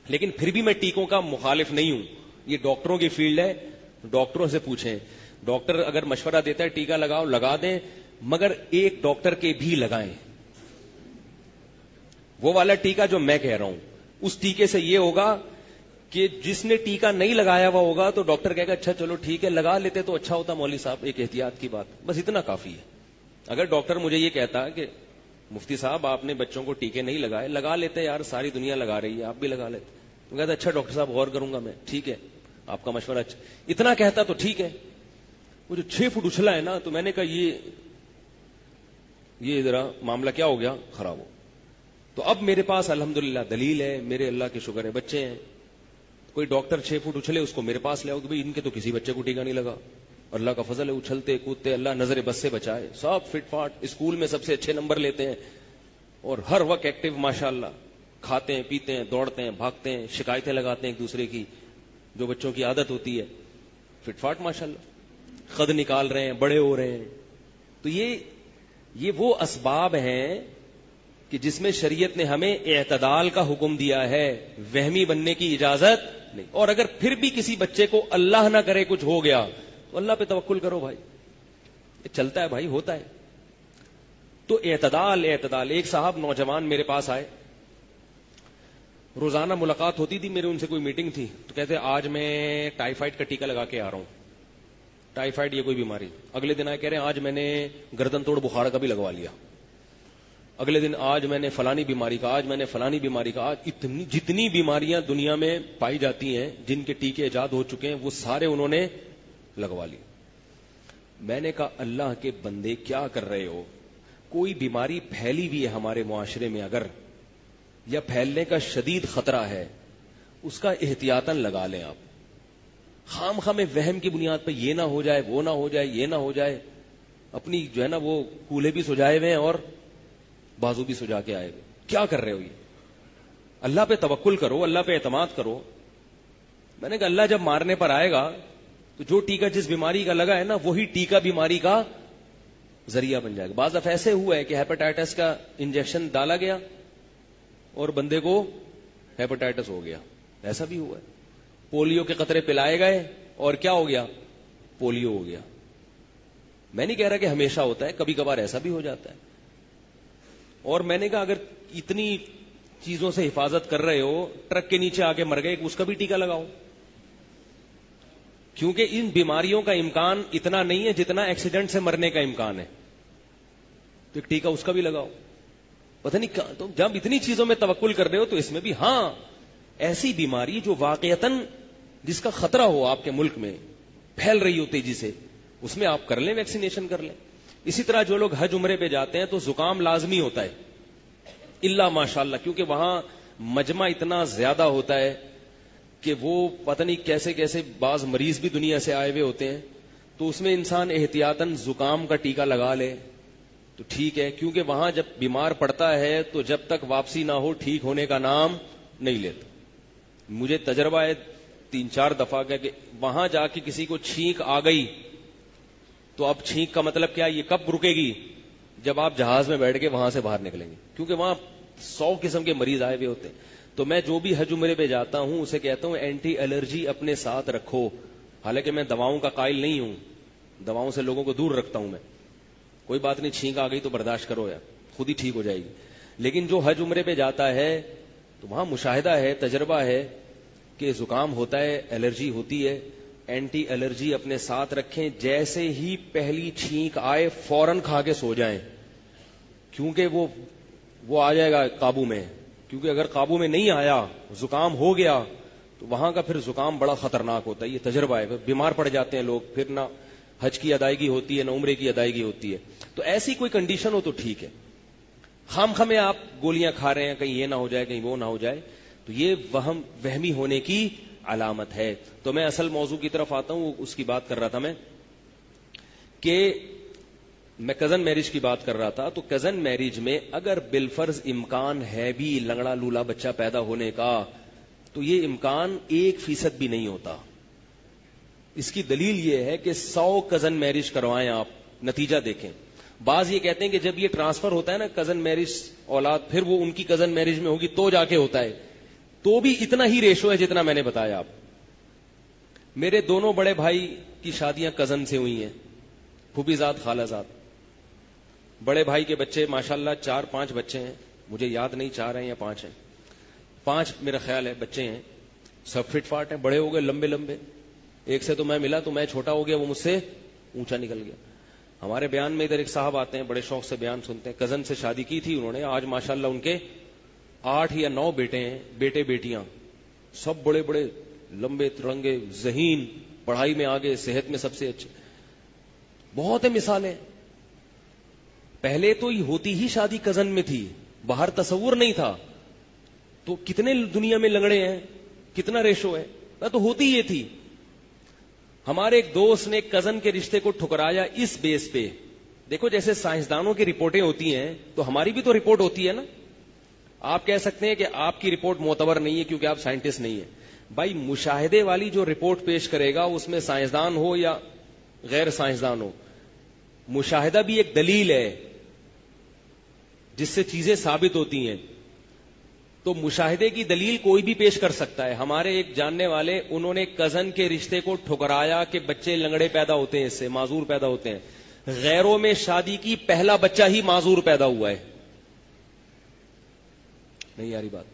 لیکن پھر بھی میں ٹیکوں کا مخالف نہیں ہوں, یہ ڈاکٹروں کی فیلڈ ہے, ڈاکٹروں سے پوچھیں. ڈاکٹر اگر مشورہ دیتا ہے ٹیکا لگاؤ, لگا دیں, مگر ایک ڈاکٹر کے بھی لگائیں. وہ والا ٹیکا جو میں کہہ رہا ہوں, اس ٹیکے سے یہ ہوگا کہ جس نے ٹیکا نہیں لگایا ہوا ہوگا تو ڈاکٹر کہے گا اچھا چلو ٹھیک ہے لگا لیتے تو اچھا ہوتا مولوی صاحب, ایک احتیاط کی بات, بس اتنا کافی ہے. اگر ڈاکٹر مجھے یہ کہتا کہ مفتی صاحب آپ نے بچوں کو ٹیکے نہیں لگائے, لگا لیتے یار, ساری دنیا لگا رہی ہے, آپ بھی لگا لیتے, تو کہتا اچھا ڈاکٹر صاحب غور کروں گا میں, ٹھیک ہے آپ کا مشورہ اچھا, اتنا کہتا تو ٹھیک ہے. وہ جو 6 فٹ اچھلا ہے نا, تو میں نے کہا یہ یہ ذرا معاملہ کیا ہو گیا، خراب ہو. تو اب میرے پاس الحمدللہ دلیل ہے، میرے اللہ کے شکر ہے بچے ہیں. کوئی ڈاکٹر 6 فٹ اچھلے اس کو میرے پاس لے آؤ کہ بھائی ان کے تو کسی بچے کو ٹیکا نہیں لگا. اللہ کا فضل ہے، اچھلتے کودتے، اللہ نظر بس سے بچائے، سب فٹ فاٹ، اسکول میں سب سے اچھے نمبر لیتے ہیں اور ہر وقت ایکٹیو ماشاءاللہ، کھاتے ہیں پیتے ہیں دوڑتے ہیں بھاگتے ہیں، شکایتیں لگاتے ہیں ایک دوسرے کی جو بچوں کی عادت ہوتی ہے. فٹ فاٹ ماشاءاللہ، قد نکال رہے ہیں، بڑے ہو رہے ہیں. تو یہ وہ اسباب ہیں کہ جس میں شریعت نے ہمیں اعتدال کا حکم دیا ہے، وہمی بننے کی اجازت نہیں. اور اگر پھر بھی کسی بچے کو اللہ نہ کرے کچھ ہو گیا تو اللہ پہ توکل کرو بھائی، یہ چلتا ہے بھائی، ہوتا ہے. تو اعتدال. ایک صاحب نوجوان میرے پاس آئے، روزانہ ملاقات ہوتی تھی، میرے ان سے کوئی میٹنگ تھی تو کہتے آج میں ٹائیفائڈ کا ٹیکہ لگا کے آ رہا ہوں. ٹائیفائڈ یہ کوئی بیماری. اگلے دن آئے کہہ رہے ہیں آج میں نے گردن توڑ بخار کا بھی لگوا لیا. اگلے دن آج میں نے فلانی بیماری کا، آج میں نے فلانی بیماری کا. آج جتنی بیماریاں دنیا میں پائی جاتی ہیں جن کے ٹیکے ایجاد ہو چکے ہیں وہ سارے انہوں نے لگوا لی. میں نے کہا اللہ کے بندے کیا کر رہے ہو؟ کوئی بیماری پھیلی ہوئی ہے ہمارے معاشرے میں اگر، یا پھیلنے کا شدید خطرہ ہے، اس کا احتیاطاً لگا لیں آپ. خام خواہ میں وہم کی بنیاد پہ یہ نہ ہو جائے، وہ نہ ہو جائے، یہ نہ ہو جائے. اپنی جو ہے نا وہ کولے بھی سجائے ہوئے ہیں اور بازو بھی سجا کے آئے ہوئے. کیا کر رہے ہو یہ؟ اللہ پہ توکل کرو، اللہ پہ اعتماد کرو. میں نے کہا اللہ جب مارنے پر آئے گا تو جو ٹیکا جس بیماری کا لگا ہے نا وہی ٹیکا بیماری کا ذریعہ بن جائے گا. بعض دفعہ ایسے ہوا ہے کہ ہیپاٹائٹس کا انجیکشن ڈالا گیا اور بندے کو ہیپاٹائٹس ہو گیا. ایسا بھی ہوا ہے. پولیو کے قطرے پلائے گئے اور کیا ہو گیا؟ پولیو ہو گیا. میں نہیں کہہ رہا کہ ہمیشہ ہوتا ہے، کبھی کبھار ایسا بھی ہو جاتا ہے. اور میں نے کہا اگر اتنی چیزوں سے حفاظت کر رہے ہو، ٹرک کے نیچے آ کے مر گئے، اس کا بھی ٹیکا لگاؤ. کیونکہ ان بیماریوں کا امکان اتنا نہیں ہے جتنا ایکسیڈنٹ سے مرنے کا امکان ہے. تو ایک ٹیکا اس کا بھی لگاؤ. پتہ نہیں تو جب اتنی چیزوں میں توکل کر رہے ہو تو اس میں بھی ہاں ایسی بیماری جو واقعتاً جس کا خطرہ ہو آپ کے ملک میں پھیل رہی ہو تیزی سے، اس میں آپ کر لیں، ویکسینیشن کر لیں. اسی طرح جو لوگ حج عمرے پہ جاتے ہیں تو زکام لازمی ہوتا ہے، اللہ ماشاءاللہ، کیونکہ وہاں مجمع اتنا زیادہ ہوتا ہے کہ وہ پتہ نہیں کیسے کیسے بعض مریض بھی دنیا سے آئے ہوئے ہوتے ہیں. تو اس میں انسان احتیاطاً زکام کا ٹیکا لگا لے تو ٹھیک ہے، کیونکہ وہاں جب بیمار پڑتا ہے تو جب تک واپسی نہ ہو ٹھیک ہونے کا نام نہیں لیتا. مجھے تجربہ ہے 3-4 دفعہ کا کہ وہاں جا کے کسی کو چھینک آ گئی تو اب چھینک کا مطلب کیا، یہ کب رکے گی؟ جب آپ جہاز میں بیٹھ کے وہاں سے باہر نکلیں گے، کیونکہ وہاں 100 قسم کے مریض آئے ہوئے ہوتے ہیں. تو میں جو بھی حج عمرے پہ جاتا ہوں اسے کہتا ہوں اینٹی الرجی اپنے ساتھ رکھو. حالانکہ میں دواؤں کا قائل نہیں ہوں، دواؤں سے لوگوں کو دور رکھتا ہوں. میں کوئی بات نہیں، چھینک آ گئی تو برداشت کرو یار، خود ہی ٹھیک ہو جائے گی. لیکن جو حج عمرے پہ جاتا ہے تو وہاں مشاہدہ ہے، تجربہ ہے کہ زکام ہوتا ہے، الرجی ہوتی ہے، اینٹی الرجی اپنے ساتھ رکھیں. جیسے ہی پہلی چھینک آئے فوراً کھا کے سو جائیں، کیونکہ وہ آ جائے گا قابو میں. کیونکہ اگر قابو میں نہیں آیا، زکام ہو گیا تو وہاں کا پھر زکام بڑا خطرناک ہوتا ہے. یہ تجربہ ہے، بیمار پڑ جاتے ہیں لوگ، پھر نہ حج کی ادائیگی ہوتی ہے نہ عمرے کی ادائیگی ہوتی ہے. تو ایسی کوئی کنڈیشن ہو تو ٹھیک ہے. خام خامے آپ گولیاں کھا رہے ہیں، کہیں یہ نہ ہو جائے کہیں وہ نہ ہو جائے، تو یہ وہمی ہونے کی علامت ہے. تو میں اصل موضوع کی طرف آتا ہوں. اس کی بات کر رہا تھا کہ میں کزن میرج کی بات کر رہا تھا. تو کزن میرج میں اگر بالفرض امکان ہے بھی لنگڑا لولا بچہ پیدا ہونے کا تو یہ امکان 1% بھی نہیں ہوتا. اس کی دلیل یہ ہے کہ 100 کزن میرج کروائیں آپ، نتیجہ دیکھیں. بعض یہ کہتے ہیں کہ جب یہ ٹرانسفر ہوتا ہے نا کزن میرج اولاد، پھر وہ ان کی کزن میرج میں ہوگی تو جا کے ہوتا ہے. تو بھی اتنا ہی ریشو ہے جتنا میں نے بتایا. آپ میرے دونوں بڑے بھائی کی شادیاں کزن سے ہوئی ہیں، پھوپھی زاد خالہ زاد. بڑے بھائی کے بچے ماشاءاللہ 4-5 بچے ہیں، مجھے یاد نہیں 4 ہیں یا 5 ہیں، 5 میرا خیال ہے بچے ہیں. سب فٹ فاٹ ہیں، بڑے ہو گئے، لمبے لمبے. ایک سے تو میں ملا تو میں چھوٹا ہو گیا، وہ مجھ سے اونچا نکل گیا. ہمارے بیان میں ادھر ایک صاحب آتے ہیں، بڑے شوق سے بیان سنتے ہیں. کزن سے شادی کی تھی انہوں نے، آج ماشاءاللہ ان کے 8 یا 9 بیٹے ہیں، بیٹے بیٹیاں، سب بڑے بڑے لمبے ترنگے، ذہین، پڑھائی میں آگے، صحت میں سب سے اچھے. بہت ہیں مثالیں. پہلے تو یہ ہوتی ہی شادی کزن میں تھی, باہر تصور نہیں تھا. تو کتنے دنیا میں لنگڑے ہیں, کتنا ریشو ہے, تو ہوتی یہ تھی. ہمارے ایک دوست نے ایک کزن کے رشتے کو ٹھکرایا اس بیس پہ. دیکھو جیسے سائنسدانوں کی رپورٹیں ہوتی ہیں تو ہماری بھی تو رپورٹ ہوتی ہے نا. آپ کہہ سکتے ہیں کہ آپ کی رپورٹ معتبر نہیں ہے کیونکہ آپ سائنٹسٹ نہیں ہیں. بھائی مشاہدے والی جو رپورٹ پیش کرے گا اس میں سائنسدان ہو یا غیر سائنسدان ہو, مشاہدہ بھی ایک دلیل ہے جس سے چیزیں ثابت ہوتی ہیں. تو مشاہدے کی دلیل کوئی بھی پیش کر سکتا ہے. ہمارے ایک جاننے والے, انہوں نے کزن کے رشتے کو ٹھکرایا کہ بچے لنگڑے پیدا ہوتے ہیں, اس سے معذور پیدا ہوتے ہیں. غیروں میں شادی کی, پہلا بچہ ہی معذور پیدا ہوا ہے. نہیں یاری بات,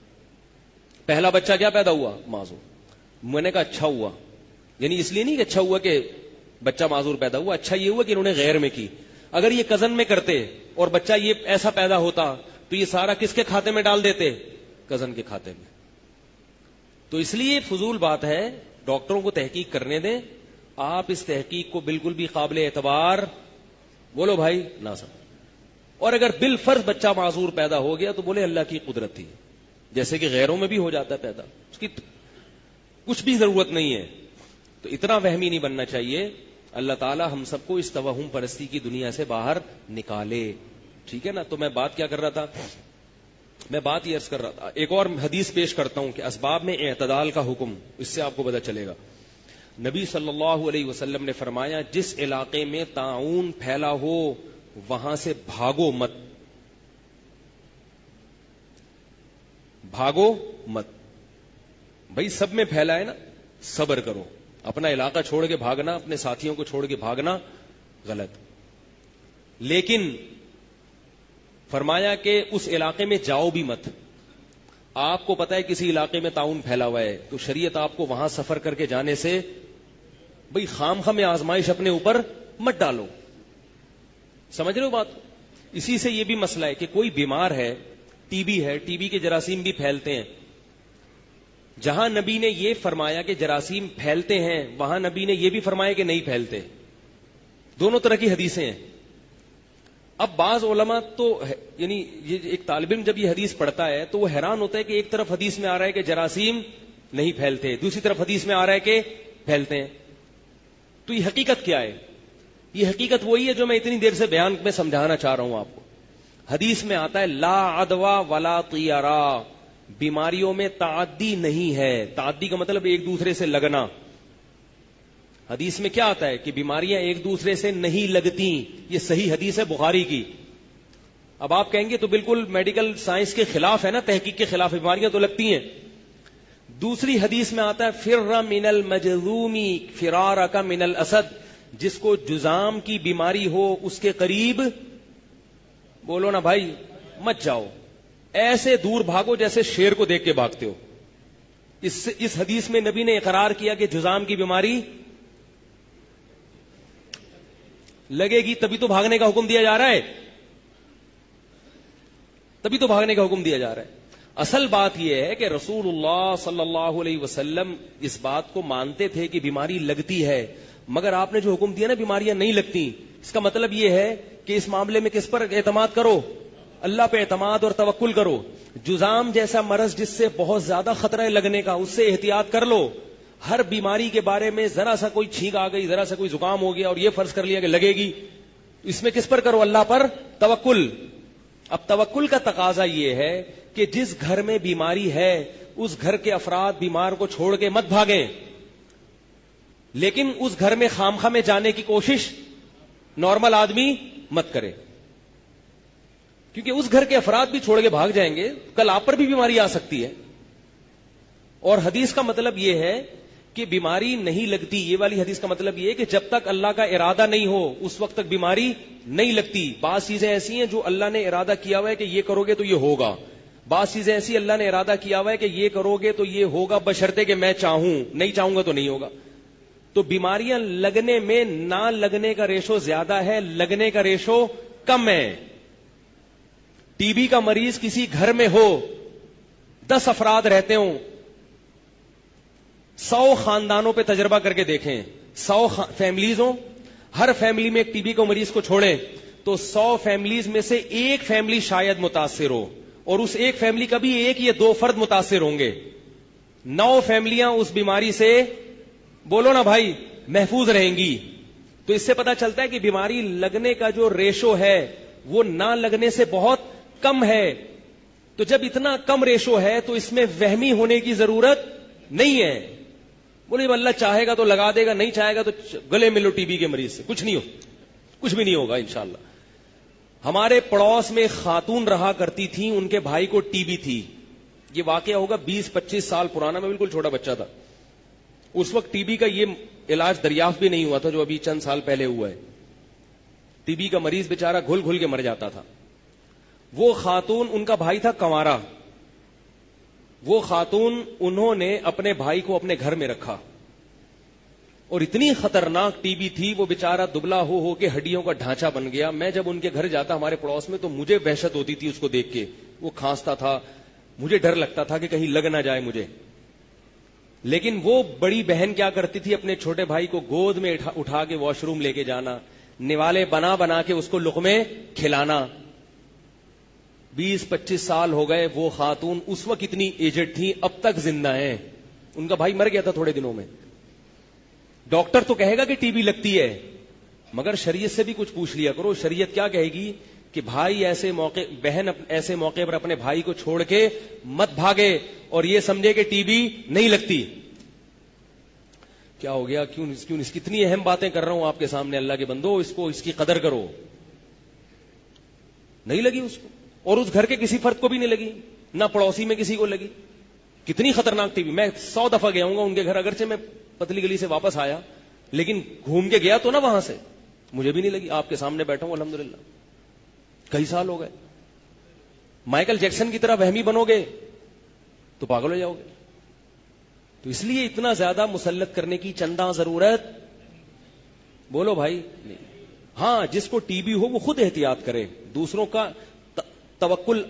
پہلا بچہ کیا پیدا ہوا؟ معذور. میں نے کہا اچھا ہوا, یعنی اس لیے نہیں کہ اچھا ہوا کہ بچہ معذور پیدا ہوا, اچھا یہ ہوا کہ انہوں نے غیر میں کی. اگر یہ کزن میں کرتے اور بچہ یہ ایسا پیدا ہوتا تو یہ سارا کس کے کھاتے میں ڈال دیتے؟ کزن کے کھاتے میں. تو اس لیے فضول بات ہے, ڈاکٹروں کو تحقیق کرنے دیں. آپ اس تحقیق کو بالکل بھی قابل اعتبار بولو بھائی نہ سمجھ. اور اگر بالفرض بچہ معذور پیدا ہو گیا تو بولے اللہ کی قدرت تھی, جیسے کہ غیروں میں بھی ہو جاتا ہے پیدا, اس کی کچھ بھی ضرورت نہیں ہے. تو اتنا وہمی نہیں بننا چاہیے. اللہ تعالی ہم سب کو اس توہم پرستی کی دنیا سے باہر نکالے. ٹھیک ہے نا. تو میں بات کیا کر رہا تھا؟ میں بات یہ عرض کر رہا تھا, ایک اور حدیث پیش کرتا ہوں کہ اسباب میں اعتدال کا حکم, اس سے آپ کو پتہ چلے گا. نبی صلی اللہ علیہ وسلم نے فرمایا, جس علاقے میں طاعون پھیلا ہو وہاں سے بھاگو مت, بھاگو مت. بھائی سب میں پھیلا ہے نا, صبر کرو. اپنا علاقہ چھوڑ کے بھاگنا, اپنے ساتھیوں کو چھوڑ کے بھاگنا غلط. لیکن فرمایا کہ اس علاقے میں جاؤ بھی مت. آپ کو پتا ہے کسی علاقے میں طاعون پھیلا ہوا ہے تو شریعت آپ کو وہاں سفر کر کے جانے سے, بھئی خام خام میں آزمائش اپنے اوپر مت ڈالو. سمجھ رہے ہو بات؟ اسی سے یہ بھی مسئلہ ہے کہ کوئی بیمار ہے, ٹی بی ہے, ٹی بی کے جراثیم بھی پھیلتے ہیں. جہاں نبی نے یہ فرمایا کہ جراثیم پھیلتے ہیں, وہاں نبی نے یہ بھی فرمایا کہ نہیں پھیلتے. دونوں طرح کی حدیثیں ہیں. اب بعض علماء تو یعنی یہ ایک طالب علم جب یہ حدیث پڑھتا ہے تو وہ حیران ہوتا ہے کہ ایک طرف حدیث میں آ رہا ہے کہ جراثیم نہیں پھیلتے, دوسری طرف حدیث میں آ رہا ہے کہ پھیلتے ہیں. تو یہ حقیقت کیا ہے؟ یہ حقیقت وہی ہے جو میں اتنی دیر سے بیان میں سمجھانا چاہ رہا ہوں آپ کو. حدیث میں آتا ہے لا عدوا ولا طیرا, بیماریوں میں تعدی نہیں ہے. تعدی کا مطلب ایک دوسرے سے لگنا. حدیث میں کیا آتا ہے کہ بیماریاں ایک دوسرے سے نہیں لگتی. یہ صحیح حدیث ہے بخاری کی. اب آپ کہیں گے تو بالکل میڈیکل سائنس کے خلاف ہے نا, تحقیق کے خلاف, بیماریاں تو لگتی ہیں. دوسری حدیث میں آتا ہے فر من المجذومی فرارک من الاسد, جس کو جذام کی بیماری ہو اس کے قریب بولو نا بھائی مت جاؤ, ایسے دور بھاگو جیسے شیر کو دیکھ کے بھاگتے ہو. اس حدیث میں نبی نے اقرار کیا کہ جذام کی بیماری لگے گی, تبھی تو بھاگنے کا حکم دیا جا رہا ہے, تبھی تو بھاگنے کا حکم دیا جا رہا ہے. اصل بات یہ ہے کہ رسول اللہ صلی اللہ علیہ وسلم اس بات کو مانتے تھے کہ بیماری لگتی ہے, مگر آپ نے جو حکم دیا نا بیماریاں نہیں لگتی, اس کا مطلب یہ ہے کہ اس معاملے میں کس پر اعتماد کرو؟ اللہ پہ اعتماد اور توکل کرو. جذام جیسا مرض جس سے بہت زیادہ خطرہ ہے لگنے کا, اس سے احتیاط کر لو. ہر بیماری کے بارے میں ذرا سا کوئی چھینک آ گئی, ذرا سا کوئی زکام ہو گیا اور یہ فرض کر لیا کہ لگے گی, اس میں کس پر کرو؟ اللہ پر توکل. اب توکل کا تقاضا یہ ہے کہ جس گھر میں بیماری ہے اس گھر کے افراد بیمار کو چھوڑ کے مت بھاگیں, لیکن اس گھر میں خامخواہ میں جانے کی کوشش نارمل آدمی مت کرے, کیونکہ اس گھر کے افراد بھی چھوڑ کے بھاگ جائیں گے, کل آپ پر بھی بیماری آ سکتی ہے. اور حدیث کا مطلب یہ ہے کہ بیماری نہیں لگتی. یہ والی حدیث کا مطلب یہ ہے کہ جب تک اللہ کا ارادہ نہیں ہو اس وقت تک بیماری نہیں لگتی. بعض چیزیں ایسی ہیں جو اللہ نے ارادہ کیا ہوا ہے کہ یہ کرو گے تو یہ ہوگا, بعض چیزیں ایسی اللہ نے ارادہ کیا ہوا ہے کہ یہ کرو گے تو یہ ہوگا, بشرطے کہ میں چاہوں, نہیں چاہوں گا تو نہیں ہوگا. تو بیماریاں لگنے میں نہ لگنے کا ریشو زیادہ ہے, لگنے کا ریشو کم ہے. ٹی بی کا مریض کسی گھر میں ہو, 10 افراد رہتے ہوں, 100 خاندانوں پہ تجربہ کر کے دیکھیں, 100 فیملیز ہوں, ہر فیملی میں ایک ٹی بی کو مریض کو چھوڑیں تو 100 فیملیز میں سے ایک فیملی شاید متاثر ہو, اور اس ایک فیملی کا بھی ایک یا 2 فرد متاثر ہوں گے. 9 فیملیاں اس بیماری سے, بولو نا بھائی, محفوظ رہیں گی. تو اس سے پتا چلتا ہے کہ بیماری لگنے کا جو ریشو ہے وہ نہ لگنے سے بہت کم ہے. تو جب اتنا کم ریشو ہے تو اس میں وہمی ہونے کی ضرورت نہیں ہے. بولے اللہ چاہے گا تو لگا دے گا, نہیں چاہے گا تو گلے ملو ٹی بی کے مریض سے, کچھ نہیں ہو, کچھ بھی نہیں ہوگا انشاءاللہ. ہمارے پڑوس میں خاتون رہا کرتی تھی, ان کے بھائی کو ٹی بی تھی. یہ واقعہ ہوگا 20-25 سال پرانا, میں بالکل چھوٹا بچہ تھا. اس وقت ٹی بی کا یہ علاج دریافت بھی نہیں ہوا تھا جو ابھی چند سال پہلے ہوا ہے. ٹی بی کا مریض بیچارہ گھل گھل کے مر جاتا تھا. وہ خاتون, ان کا بھائی تھا کنوارا, وہ خاتون انہوں نے اپنے بھائی کو اپنے گھر میں رکھا, اور اتنی خطرناک ٹی بی تھی, وہ بیچارہ دبلا ہو کے ہڈیوں کا ڈھانچہ بن گیا. میں جب ان کے گھر جاتا ہمارے پڑوس میں, تو مجھے وحشت ہوتی تھی اس کو دیکھ کے. وہ کھانستا تھا, مجھے ڈر لگتا تھا کہ کہیں لگ نہ جائے مجھے. لیکن وہ بڑی بہن کیا کرتی تھی, اپنے چھوٹے بھائی کو گود میں اٹھا کے واش روم لے کے جانا, نوالے بنا بنا کے اس کو لقمے کھلانا. 20-25 سال ہو گئے. وہ خاتون اس وقت اتنی ایجڈ تھی, اب تک زندہ ہیں. ان کا بھائی مر گیا تھا تھوڑے دنوں میں. ڈاکٹر تو کہے گا کہ ٹی بی لگتی ہے, مگر شریعت سے بھی کچھ پوچھ لیا کرو. شریعت کیا کہے گی کہ بھائی ایسے موقع, بہن ایسے موقع پر اپنے بھائی کو چھوڑ کے مت بھاگے اور یہ سمجھے کہ ٹی بی نہیں لگتی. کیا ہو گیا, کیوں اس کی اتنی اہم باتیں کر رہا ہوں آپ کے سامنے. اللہ کے بندو, اس کی قدر کرو. نہیں لگی اس کو, اور اس گھر کے کسی فرد کو بھی نہیں لگی, نہ پڑوسی میں کسی کو لگی. کتنی خطرناک ٹی بی. میں 100 دفعہ گیا ہوں گا ان کے گھر, اگرچہ میں پتلی گلی سے واپس آیا, لیکن گھوم کے گیا تو نا وہاں سے. مجھے بھی نہیں لگی. آپ کے سامنے بیٹھا ہوں الحمدللہ. کئی سال ہو گئے. مائیکل جیکسن کی طرح وہمی بنو گے تو پاگل ہو جاؤ گے. تو اس لیے اتنا زیادہ مسلط کرنے کی چندہ ضرورت, بولو بھائی, نہیں. ہاں, جس کو ٹی بی ہو وہ خود احتیاط کرے, دوسروں کا توکل,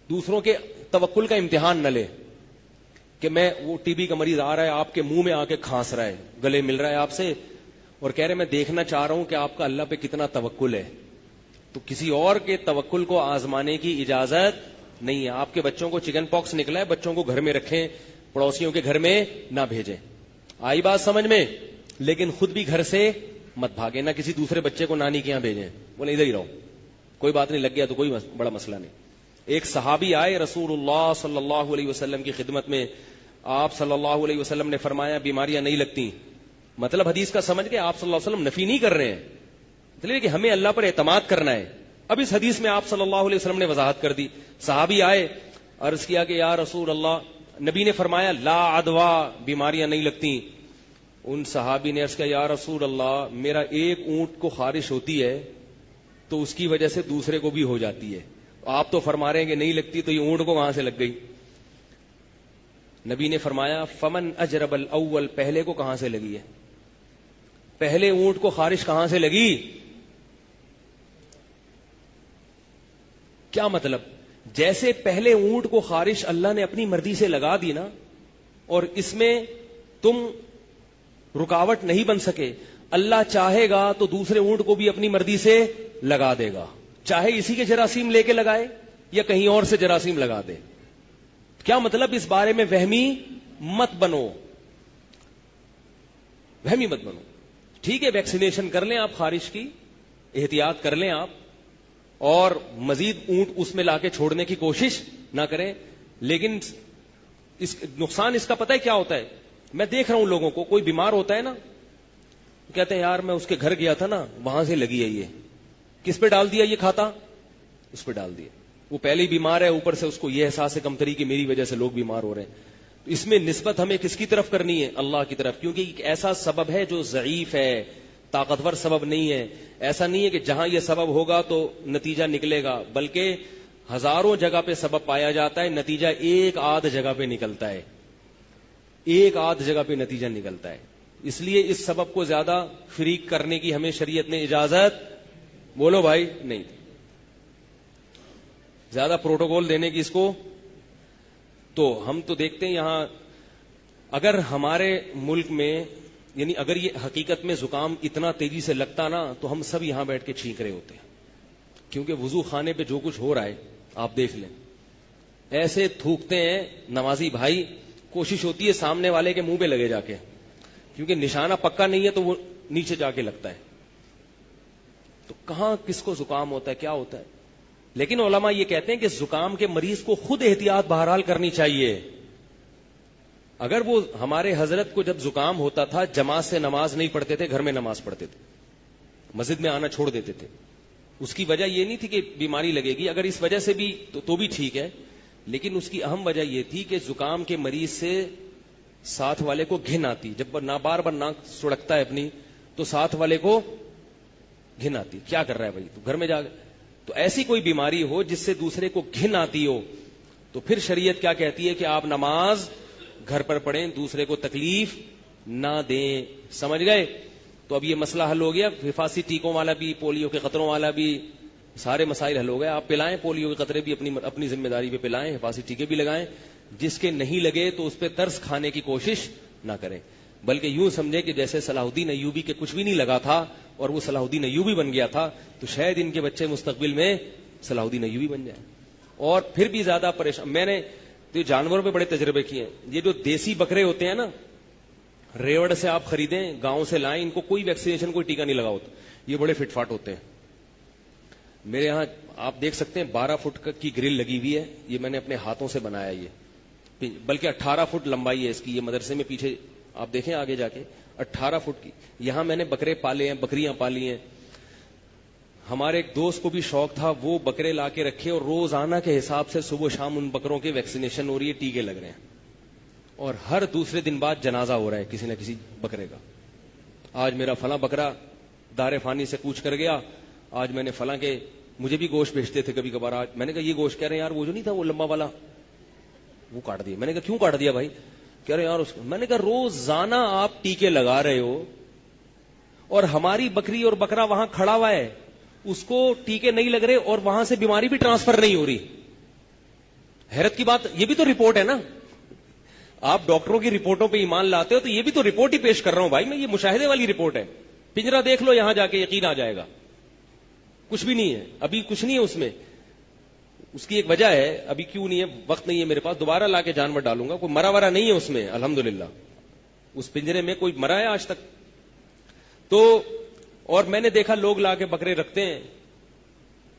دوسروں کے توکل کا امتحان نہ لے کہ میں, وہ ٹی بی کا مریض آ رہا ہے آپ کے منہ میں آ کے کھانس رہا ہے, گلے مل رہا ہے آپ سے, اور کہہ رہے میں دیکھنا چاہ رہا ہوں کہ آپ کا اللہ پہ کتنا توکل ہے. تو کسی اور کے توکل کو آزمانے کی اجازت نہیں ہے. آپ کے بچوں کو چکن پاکس نکلا ہے, بچوں کو گھر میں رکھیں, پڑوسیوں کے گھر میں نہ بھیجیں. آئی بات سمجھ میں؟ لیکن خود بھی گھر سے مت بھاگیں, نہ کسی دوسرے بچے کو نانی کے یہاں بھیجیں, بولے ادھر ہی رہو, کوئی بات نہیں, لگ گیا تو کوئی بڑا مسئلہ نہیں. ایک صحابی آئے رسول اللہ صلی اللہ علیہ وسلم کی خدمت میں. آپ صلی اللہ علیہ وسلم نے فرمایا بیماریاں نہیں لگتی. مطلب حدیث کا سمجھ کے آپ صلی اللہ علیہ وسلم نفی نہیں کر رہے ہیں, مطلب کہ ہمیں اللہ پر اعتماد کرنا ہے. اب اس حدیث میں آپ صلی اللہ علیہ وسلم نے وضاحت کر دی. صحابی آئے, عرض کیا کہ یا رسول اللہ, نبی نے فرمایا لا عدوا, بیماریاں نہیں لگتی. ان صحابی نے عرض کیا یا رسول اللہ, میرا ایک اونٹ کو خارش ہوتی ہے تو اس کی وجہ سے دوسرے کو بھی ہو جاتی ہے. آپ تو فرما رہے ہیں کہ نہیں لگتی, تو یہ اونٹ کو کہاں سے لگ گئی؟ نبی نے فرمایا فمن اجرب الاول, پہلے کو کہاں سے لگی ہے؟ پہلے اونٹ کو خارش کہاں سے لگی؟ کیا مطلب؟ جیسے پہلے اونٹ کو خارش اللہ نے اپنی مرضی سے لگا دی نا, اور اس میں تم رکاوٹ نہیں بن سکے, اللہ چاہے گا تو دوسرے اونٹ کو بھی اپنی مرضی سے لگا دے گا, چاہے اسی کے جراثیم لے کے لگائے یا کہیں اور سے جراثیم لگا دے. کیا مطلب؟ اس بارے میں وہمی مت بنو, وہمی مت بنو. ٹھیک ہے, ویکسینیشن کر لیں آپ خارش کی, احتیاط کر لیں آپ, اور مزید اونٹ اس میں لا کے چھوڑنے کی کوشش نہ کریں. لیکن نقصان اس کا پتہ ہے کیا ہوتا ہے؟ میں دیکھ رہا ہوں لوگوں کو, کوئی بیمار ہوتا ہے نا, کہتے ہیں یار میں اس کے گھر گیا تھا نا, وہاں سے لگی ہے. یہ کس پہ ڈال دیا یہ کھاتا؟ اس پہ ڈال دیا. وہ پہلے ہی بیمار ہے, اوپر سے اس کو یہ احساس ہے کمتری کہ میری وجہ سے لوگ بیمار ہو رہے ہیں. تو اس میں نسبت ہمیں کس کی طرف کرنی ہے؟ اللہ کی طرف, کیونکہ ایک ایسا سبب ہے جو ضعیف ہے, طاقتور سبب نہیں ہے. ایسا نہیں ہے کہ جہاں یہ سبب ہوگا تو نتیجہ نکلے گا, بلکہ ہزاروں جگہ پہ سبب پایا جاتا ہے, نتیجہ ایک آدھ جگہ پہ نکلتا ہے, ایک آدھ جگہ پہ نتیجہ نکلتا ہے. اس لیے اس سبب کو زیادہ فریق کرنے کی ہمیں شریعت نے اجازت, بولو بھائی, نہیں, زیادہ پروٹوکول دینے کی اس کو. تو ہم تو دیکھتے ہیں یہاں, اگر ہمارے ملک میں, یعنی اگر یہ حقیقت میں زکام اتنا تیزی سے لگتا نا, تو ہم سب یہاں بیٹھ کے چھینک رہے ہوتے ہیں. کیونکہ وضو خانے پہ جو کچھ ہو رہا ہے آپ دیکھ لیں, ایسے تھوکتے ہیں نمازی بھائی, کوشش ہوتی ہے سامنے والے کے منہ پہ لگے جا کے, کیونکہ نشانہ پکا نہیں ہے تو وہ نیچے جا کے لگتا ہے. تو کہاں کس کو زکام ہوتا ہے, کیا ہوتا ہے. لیکن علماء یہ کہتے ہیں کہ زکام کے مریض کو خود احتیاط بہرحال کرنی چاہیے. اگر وہ ہمارے حضرت کو جب زکام ہوتا تھا جماعت سے نماز نہیں پڑھتے تھے, گھر میں نماز پڑھتے تھے, مسجد میں آنا چھوڑ دیتے تھے. اس کی وجہ یہ نہیں تھی کہ بیماری لگے گی, اگر اس وجہ سے بھی تو بھی ٹھیک ہے, لیکن اس کی اہم وجہ یہ تھی کہ زکام کے مریض سے ساتھ والے کو گھن آتی. جب بار بار ناک سڑکتا ہے اپنی تو ساتھ والے کو گھن آتی, کیا کر رہا ہے بھائی تو گھر میں جا. تو ایسی کوئی بیماری ہو جس سے دوسرے کو گھن آتی ہو تو پھر شریعت کیا کہتی ہے کہ آپ نماز گھر پر پڑھیں, دوسرے کو تکلیف نہ دیں. سمجھ گئے؟ تو اب یہ مسئلہ حل ہو گیا. حفاظتی ٹیکوں والا بھی, پولیو کے قطروں والا بھی, سارے مسائل حل ہو گئے. آپ پلائیں پولیو کے قطرے بھی اپنی ذمہ داری پہ پلائیں, حفاظتی ٹیکے بھی لگائیں. جس کے نہیں لگے تو اس پہ ترس کھانے کی کوشش نہ کریں, بلکہ یوں سمجھے کہ جیسے صلاح الدین ایوبی کے کچھ بھی نہیں لگا تھا اور وہ صلاح الدین ایوبی بن گیا تھا, تو شاید ان کے بچے مستقبل میں صلاح الدین ایوبی بن جائیں اور پھر بھی زیادہ پریشان. میں نے تو جانوروں پہ بڑے تجربے کیے ہیں. یہ جو دیسی بکرے ہوتے ہیں نا, ریوڑ سے آپ خریدیں, گاؤں سے لائیں, ان کو کوئی ویکسینیشن کوئی ٹیکا نہیں لگا ہوتا, یہ بڑے فٹ فاٹ ہوتے ہیں. میرے یہاں آپ دیکھ سکتے ہیں 12 فٹ کی گرل لگی ہوئی ہے, یہ میں نے اپنے ہاتھوں سے بنایا, یہ بلکہ 18 فٹ لمبائی ہے اس کی. یہ مدرسے میں پیچھے آپ دیکھیں آگے جا کے 18 فٹ کی. یہاں میں نے بکرے پالے ہیں, بکریاں پالی ہیں. ہمارے ایک دوست کو بھی شوق تھا, وہ بکرے لا کے رکھے اور روزانہ کے حساب سے صبح شام ان بکروں کے ویکسینیشن ہو رہی ہے, ٹیکے لگ رہے ہیں, اور ہر دوسرے دن بعد جنازہ ہو رہا ہے کسی نہ کسی بکرے کا. آج میرا فلاں بکرا دار فانی سے کوچ کر گیا, آج میں نے فلاں کے, مجھے بھی گوشت بھیجتے تھے کبھی کبھار. آج میں نے کہا یہ گوشت, کہہ رہے ہیں یار وہ جو نہیں تھا وہ لمبا والا, وہ کاٹ دیا. میں نے کہا کیوں کاٹ دیا بھائی؟ کہہ رہے یار اس کو. میں نے کہا روزانہ آپ ٹیکے لگا رہے ہو اور ہماری بکری اور بکرا وہاں کھڑا ہوا ہے, اس کو ٹیکے نہیں لگ رہے اور وہاں سے بیماری بھی ٹرانسفر نہیں ہو رہی. حیرت کی بات, یہ بھی تو رپورٹ ہے نا. آپ ڈاکٹروں کی رپورٹوں پہ ایمان لاتے ہو تو یہ بھی تو رپورٹ ہی پیش کر رہا ہوں بھائی میں, یہ مشاہدے والی رپورٹ ہے. پنجرا دیکھ لو یہاں جا کے, یقین آ جائے گا. کچھ بھی نہیں ہے, ابھی کچھ نہیں ہے اس میں. اس کی ایک وجہ ہے, ابھی کیوں نہیں ہے, وقت نہیں ہے میرے پاس, دوبارہ لا کے جانور ڈالوں گا. کوئی مرا ورا نہیں ہے اس میں الحمدللہ, اس پنجرے میں کوئی مرا ہے آج تک؟ تو اور میں نے دیکھا لوگ لا کے بکرے رکھتے ہیں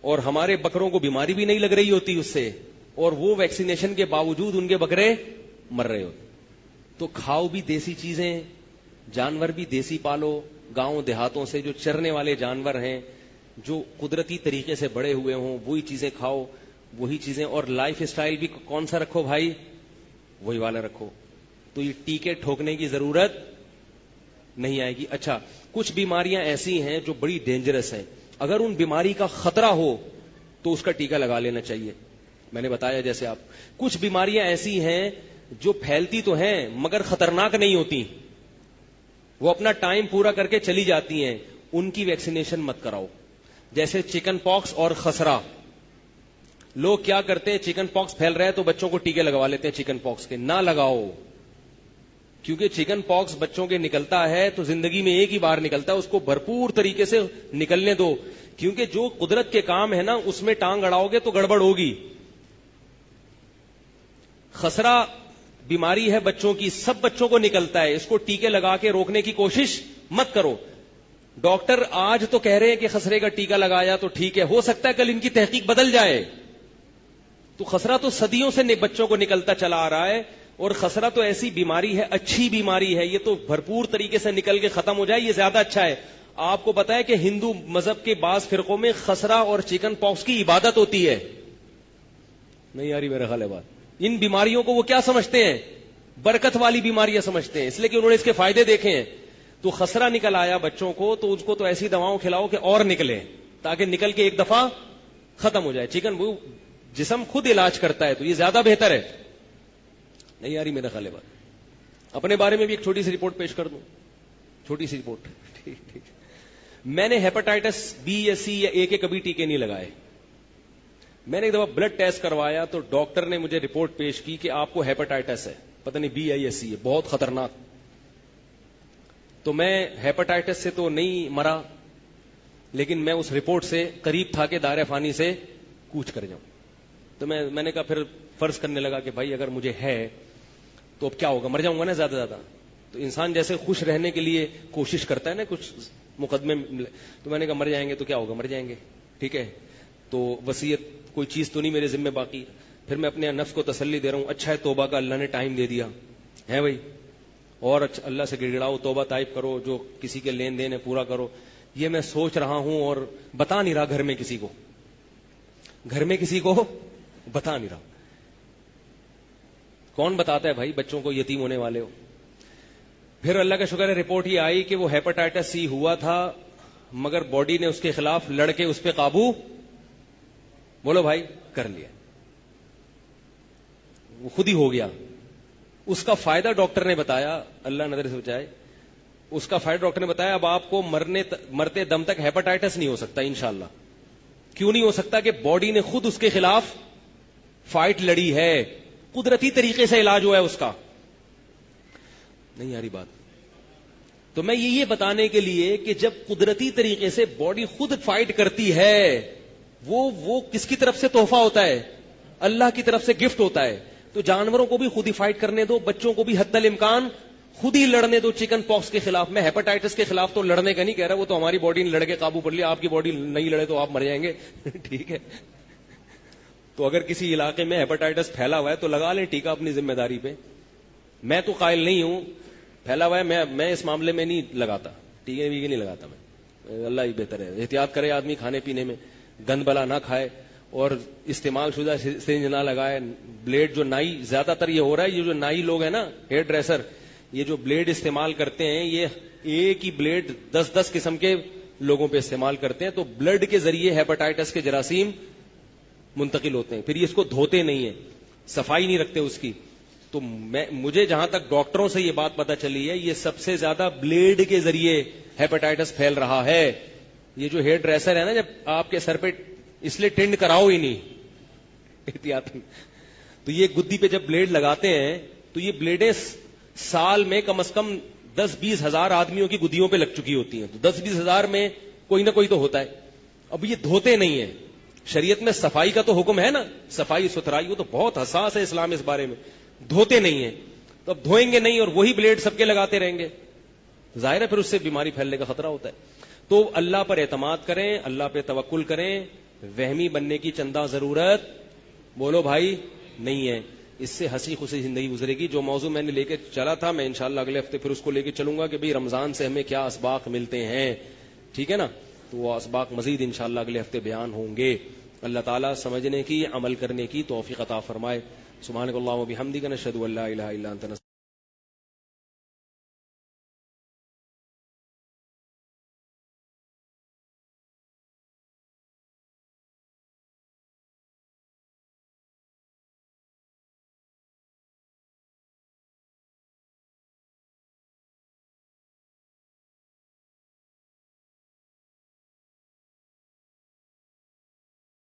اور ہمارے بکروں کو بیماری بھی نہیں لگ رہی ہوتی اس سے, اور وہ ویکسینیشن کے باوجود ان کے بکرے مر رہے ہوتے. تو کھاؤ بھی دیسی چیزیں, جانور بھی دیسی پالو. گاؤں دیہاتوں سے جو چرنے والے جانور ہیں, جو قدرتی طریقے سے بڑے ہوئے ہوں, وہی چیزیں کھاؤ, وہی چیزیں. اور لائف اسٹائل بھی کون سا رکھو بھائی؟ وہی والا رکھو. تو یہ ٹیکے ٹھوکنے کی ضرورت نہیں آئے گی. اچھا, کچھ بیماریاں ایسی ہیں جو بڑی ڈینجرس ہیں, اگر ان بیماری کا خطرہ ہو تو اس کا ٹیکا لگا لینا چاہیے. میں نے بتایا جیسے آپ, کچھ بیماریاں ایسی ہیں جو پھیلتی تو ہیں مگر خطرناک نہیں ہوتی, وہ اپنا ٹائم پورا کر کے چلی جاتی ہیں, ان کی ویکسینیشن مت کراؤ. جیسے چکن پاکس اور خسرہ. لوگ کیا کرتے ہیں, چکن پاکس پھیل رہا ہے تو بچوں کو ٹیکے لگوا لیتے ہیں چکن پاکس کے. نہ لگاؤ, کیونکہ چکن پاکس بچوں کے نکلتا ہے تو زندگی میں ایک ہی بار نکلتا ہے, اس کو بھرپور طریقے سے نکلنے دو, کیونکہ جو قدرت کے کام ہے نا اس میں ٹانگ اڑاؤ گے تو گڑبڑ ہوگی. خسرہ بیماری ہے بچوں کی, سب بچوں کو نکلتا ہے, اس کو ٹیکے لگا کے روکنے کی کوشش مت کرو. ڈاکٹر آج تو کہہ رہے ہیں کہ خسرے کا ٹیکا لگایا تو ٹھیک ہے, ہو سکتا ہے کل ان کی تحقیق بدل جائے. تو خسرہ تو صدیوں سے بچوں کو نکلتا چلا آ رہا ہے, اور خسرہ تو ایسی بیماری ہے, اچھی بیماری ہے, یہ تو بھرپور طریقے سے نکل کے ختم ہو جائے, یہ زیادہ اچھا ہے. آپ کو پتا ہے کہ ہندو مذہب کے بعض فرقوں میں خسرہ اور چکن پاکس کی عبادت ہوتی ہے. نہیں آ رہی میرا خیال ہے بات. ان بیماریوں کو وہ کیا سمجھتے ہیں؟ برکت والی بیماریاں سمجھتے ہیں, اس لیے کہ انہوں نے اس کے فائدے دیکھے ہیں. تو خسرہ نکل آیا بچوں کو تو اس کو تو ایسی دواؤں کھلاؤ کہ اور نکلے, تاکہ نکل کے ایک دفعہ ختم ہو جائے. چکن وہ جسم خود علاج کرتا ہے تو یہ زیادہ بہتر ہے. نہیں آ رہی میرا خیال ہے بات. اپنے بارے میں بھی ایک چھوٹی سی رپورٹ پیش کر دوں, چھوٹی سی رپورٹ. ٹھیک. میں نے ہیپاٹائٹس بی یا سی یا اے کے کبھی ٹیکے نہیں لگائے. میں نے ایک دفعہ بلڈ ٹیسٹ کروایا تو ڈاکٹر نے مجھے رپورٹ پیش کی کہ آپ کو ہیپاٹائٹس ہے, پتہ نہیں بی یا سی ہے, بہت خطرناک. تو میں ہیپاٹائٹس سے تو نہیں مرا, لیکن میں اس رپورٹ سے قریب تھا کہ دائرہ فانی سے کوچ کر جاؤں. تو میں نے کہا پھر فرض کرنے لگا کہ بھائی اگر مجھے ہے تو اب کیا ہوگا, مر جاؤں گا نا زیادہ زیادہ. تو انسان جیسے خوش رہنے کے لیے کوشش کرتا ہے نا کچھ مقدمے, تو میں نے کہا مر جائیں گے تو کیا ہوگا, مر جائیں گے, ٹھیک ہے, تو وصیت کوئی چیز تو نہیں میرے ذمہ باقی. پھر میں اپنے نفس کو تسلی دے رہا ہوں, اچھا ہے توبہ کا اللہ نے ٹائم دے دیا ہے بھائی, اور اللہ سے گڑ گڑاؤ, توبہ طائب کرو, جو کسی کے لین دین ہے پورا کرو. یہ میں سوچ رہا ہوں اور بتا نہیں رہا گھر میں کسی کو, بتا نہیں رہا. کون بتاتا ہے بھائی, بچوں کو یتیم ہونے والے ہو. پھر اللہ کا شکر ہے رپورٹ یہ آئی کہ وہ ہیپاٹائٹس سی ہوا تھا, مگر باڈی نے اس کے خلاف لڑ کے اس پہ قابو, بولو بھائی, کر لیا, وہ خود ہی ہو گیا. اس کا فائدہ ڈاکٹر نے بتایا, اللہ نظر سے بچائے, اس کا فائدہ ڈاکٹر نے بتایا اب آپ کو مرتے دم تک ہیپاٹائٹس نہیں ہو سکتا انشاءاللہ. کیوں نہیں ہو سکتا؟ کہ باڈی نے خود اس کے خلاف فائٹ لڑی ہے, قدرتی طریقے سے علاج ہوا ہے اس کا. نہیں آ رہی بات؟ تو میں یہ بتانے کے لیے کہ جب قدرتی طریقے سے باڈی خود فائٹ کرتی ہے, وہ کس کی طرف سے تحفہ ہوتا ہے؟ اللہ کی طرف سے گفٹ ہوتا ہے. تو جانوروں کو بھی خود ہی فائٹ کرنے دو, بچوں کو بھی حتی الامکان خود ہی لڑنے دو چکن پاکس کے خلاف. میں ہیپاٹائٹس کے خلاف تو لڑنے کا نہیں کہہ رہا, وہ تو ہماری باڈی نے لڑ کے قابو پڑ لیا, آپ کی باڈی نہیں لڑے تو آپ مر جائیں گے. ٹھیک ہے, تو اگر کسی علاقے میں ہیپاٹائٹس پھیلا ہوا ہے تو لگا لیں ٹیکا اپنی ذمہ داری پہ. میں تو قائل نہیں ہوں, پھیلا ہوا ہے, میں اس معاملے میں نہیں لگاتا, ٹیکے ویکے نہیں لگاتا میں. اللہ ہی بہتر ہے, احتیاط کرے آدمی کھانے پینے میں, گند بلا نہ کھائے, اور استعمال شدہ سرنج نہ لگائے. بلیڈ جو نائی, زیادہ تر یہ ہو رہا ہے, یہ جو نائی لوگ ہیں نا, ہیئر ڈریسر, یہ جو بلیڈ استعمال کرتے ہیں, یہ ایک ہی بلیڈ 10 قسم کے لوگوں پہ استعمال کرتے ہیں, تو بلڈ کے ذریعے ہیپاٹائٹس کے جراثیم منتقل ہوتے ہیں. پھر یہ اس کو دھوتے نہیں ہیں, صفائی نہیں رکھتے اس کی. تو مجھے جہاں تک ڈاکٹروں سے یہ بات پتہ چلی ہے, یہ سب سے زیادہ بلیڈ کے ذریعے ہیپاٹائٹس پھیل رہا ہے. یہ جو ہیئر ڈریسر ہے نا, جب آپ کے سر پہ, اس لیے ٹینڈ کراؤ ہی نہیں احتیاط. تو یہ گدی پہ جب بلیڈ لگاتے ہیں تو یہ بلیڈیں سال میں کم از کم 10-20 ہزار آدمیوں کی گدیوں پہ لگ چکی ہوتی ہیں. تو 10-20 ہزار میں کوئی نہ کوئی تو ہوتا ہے. اب یہ دھوتے نہیں ہیں. شریعت میں صفائی کا تو حکم ہے نا, صفائی ستھرائی, وہ تو بہت حساس ہے اسلام اس بارے میں. دھوتے نہیں ہیں, تو اب دھوئیں گے نہیں اور وہی بلیڈ سب کے لگاتے رہیں گے, ظاہر ہے پھر اس سے بیماری پھیلنے کا خطرہ ہوتا ہے. تو اللہ پر اعتماد کریں, اللہ پہ توکل کریں, وہمی بننے کی چندہ ضرورت, بولو بھائی, نہیں ہے. اس سے ہنسی خوشی زندگی گزرے گی. جو موضوع میں نے لے کے چلا تھا, میں انشاءاللہ اگلے ہفتے پھر اس کو لے کے چلوں گا کہ بھئی رمضان سے ہمیں کیا اسباق ملتے ہیں, ٹھیک ہے نا. تو وہ اسباق مزید انشاءاللہ اگلے ہفتے بیان ہوں گے. اللہ تعالیٰ سمجھنے کی, عمل کرنے کی توفیق عطا فرمائے. سبحانک اللہم و بحمدک, نشہد ان لا الہ الا انت.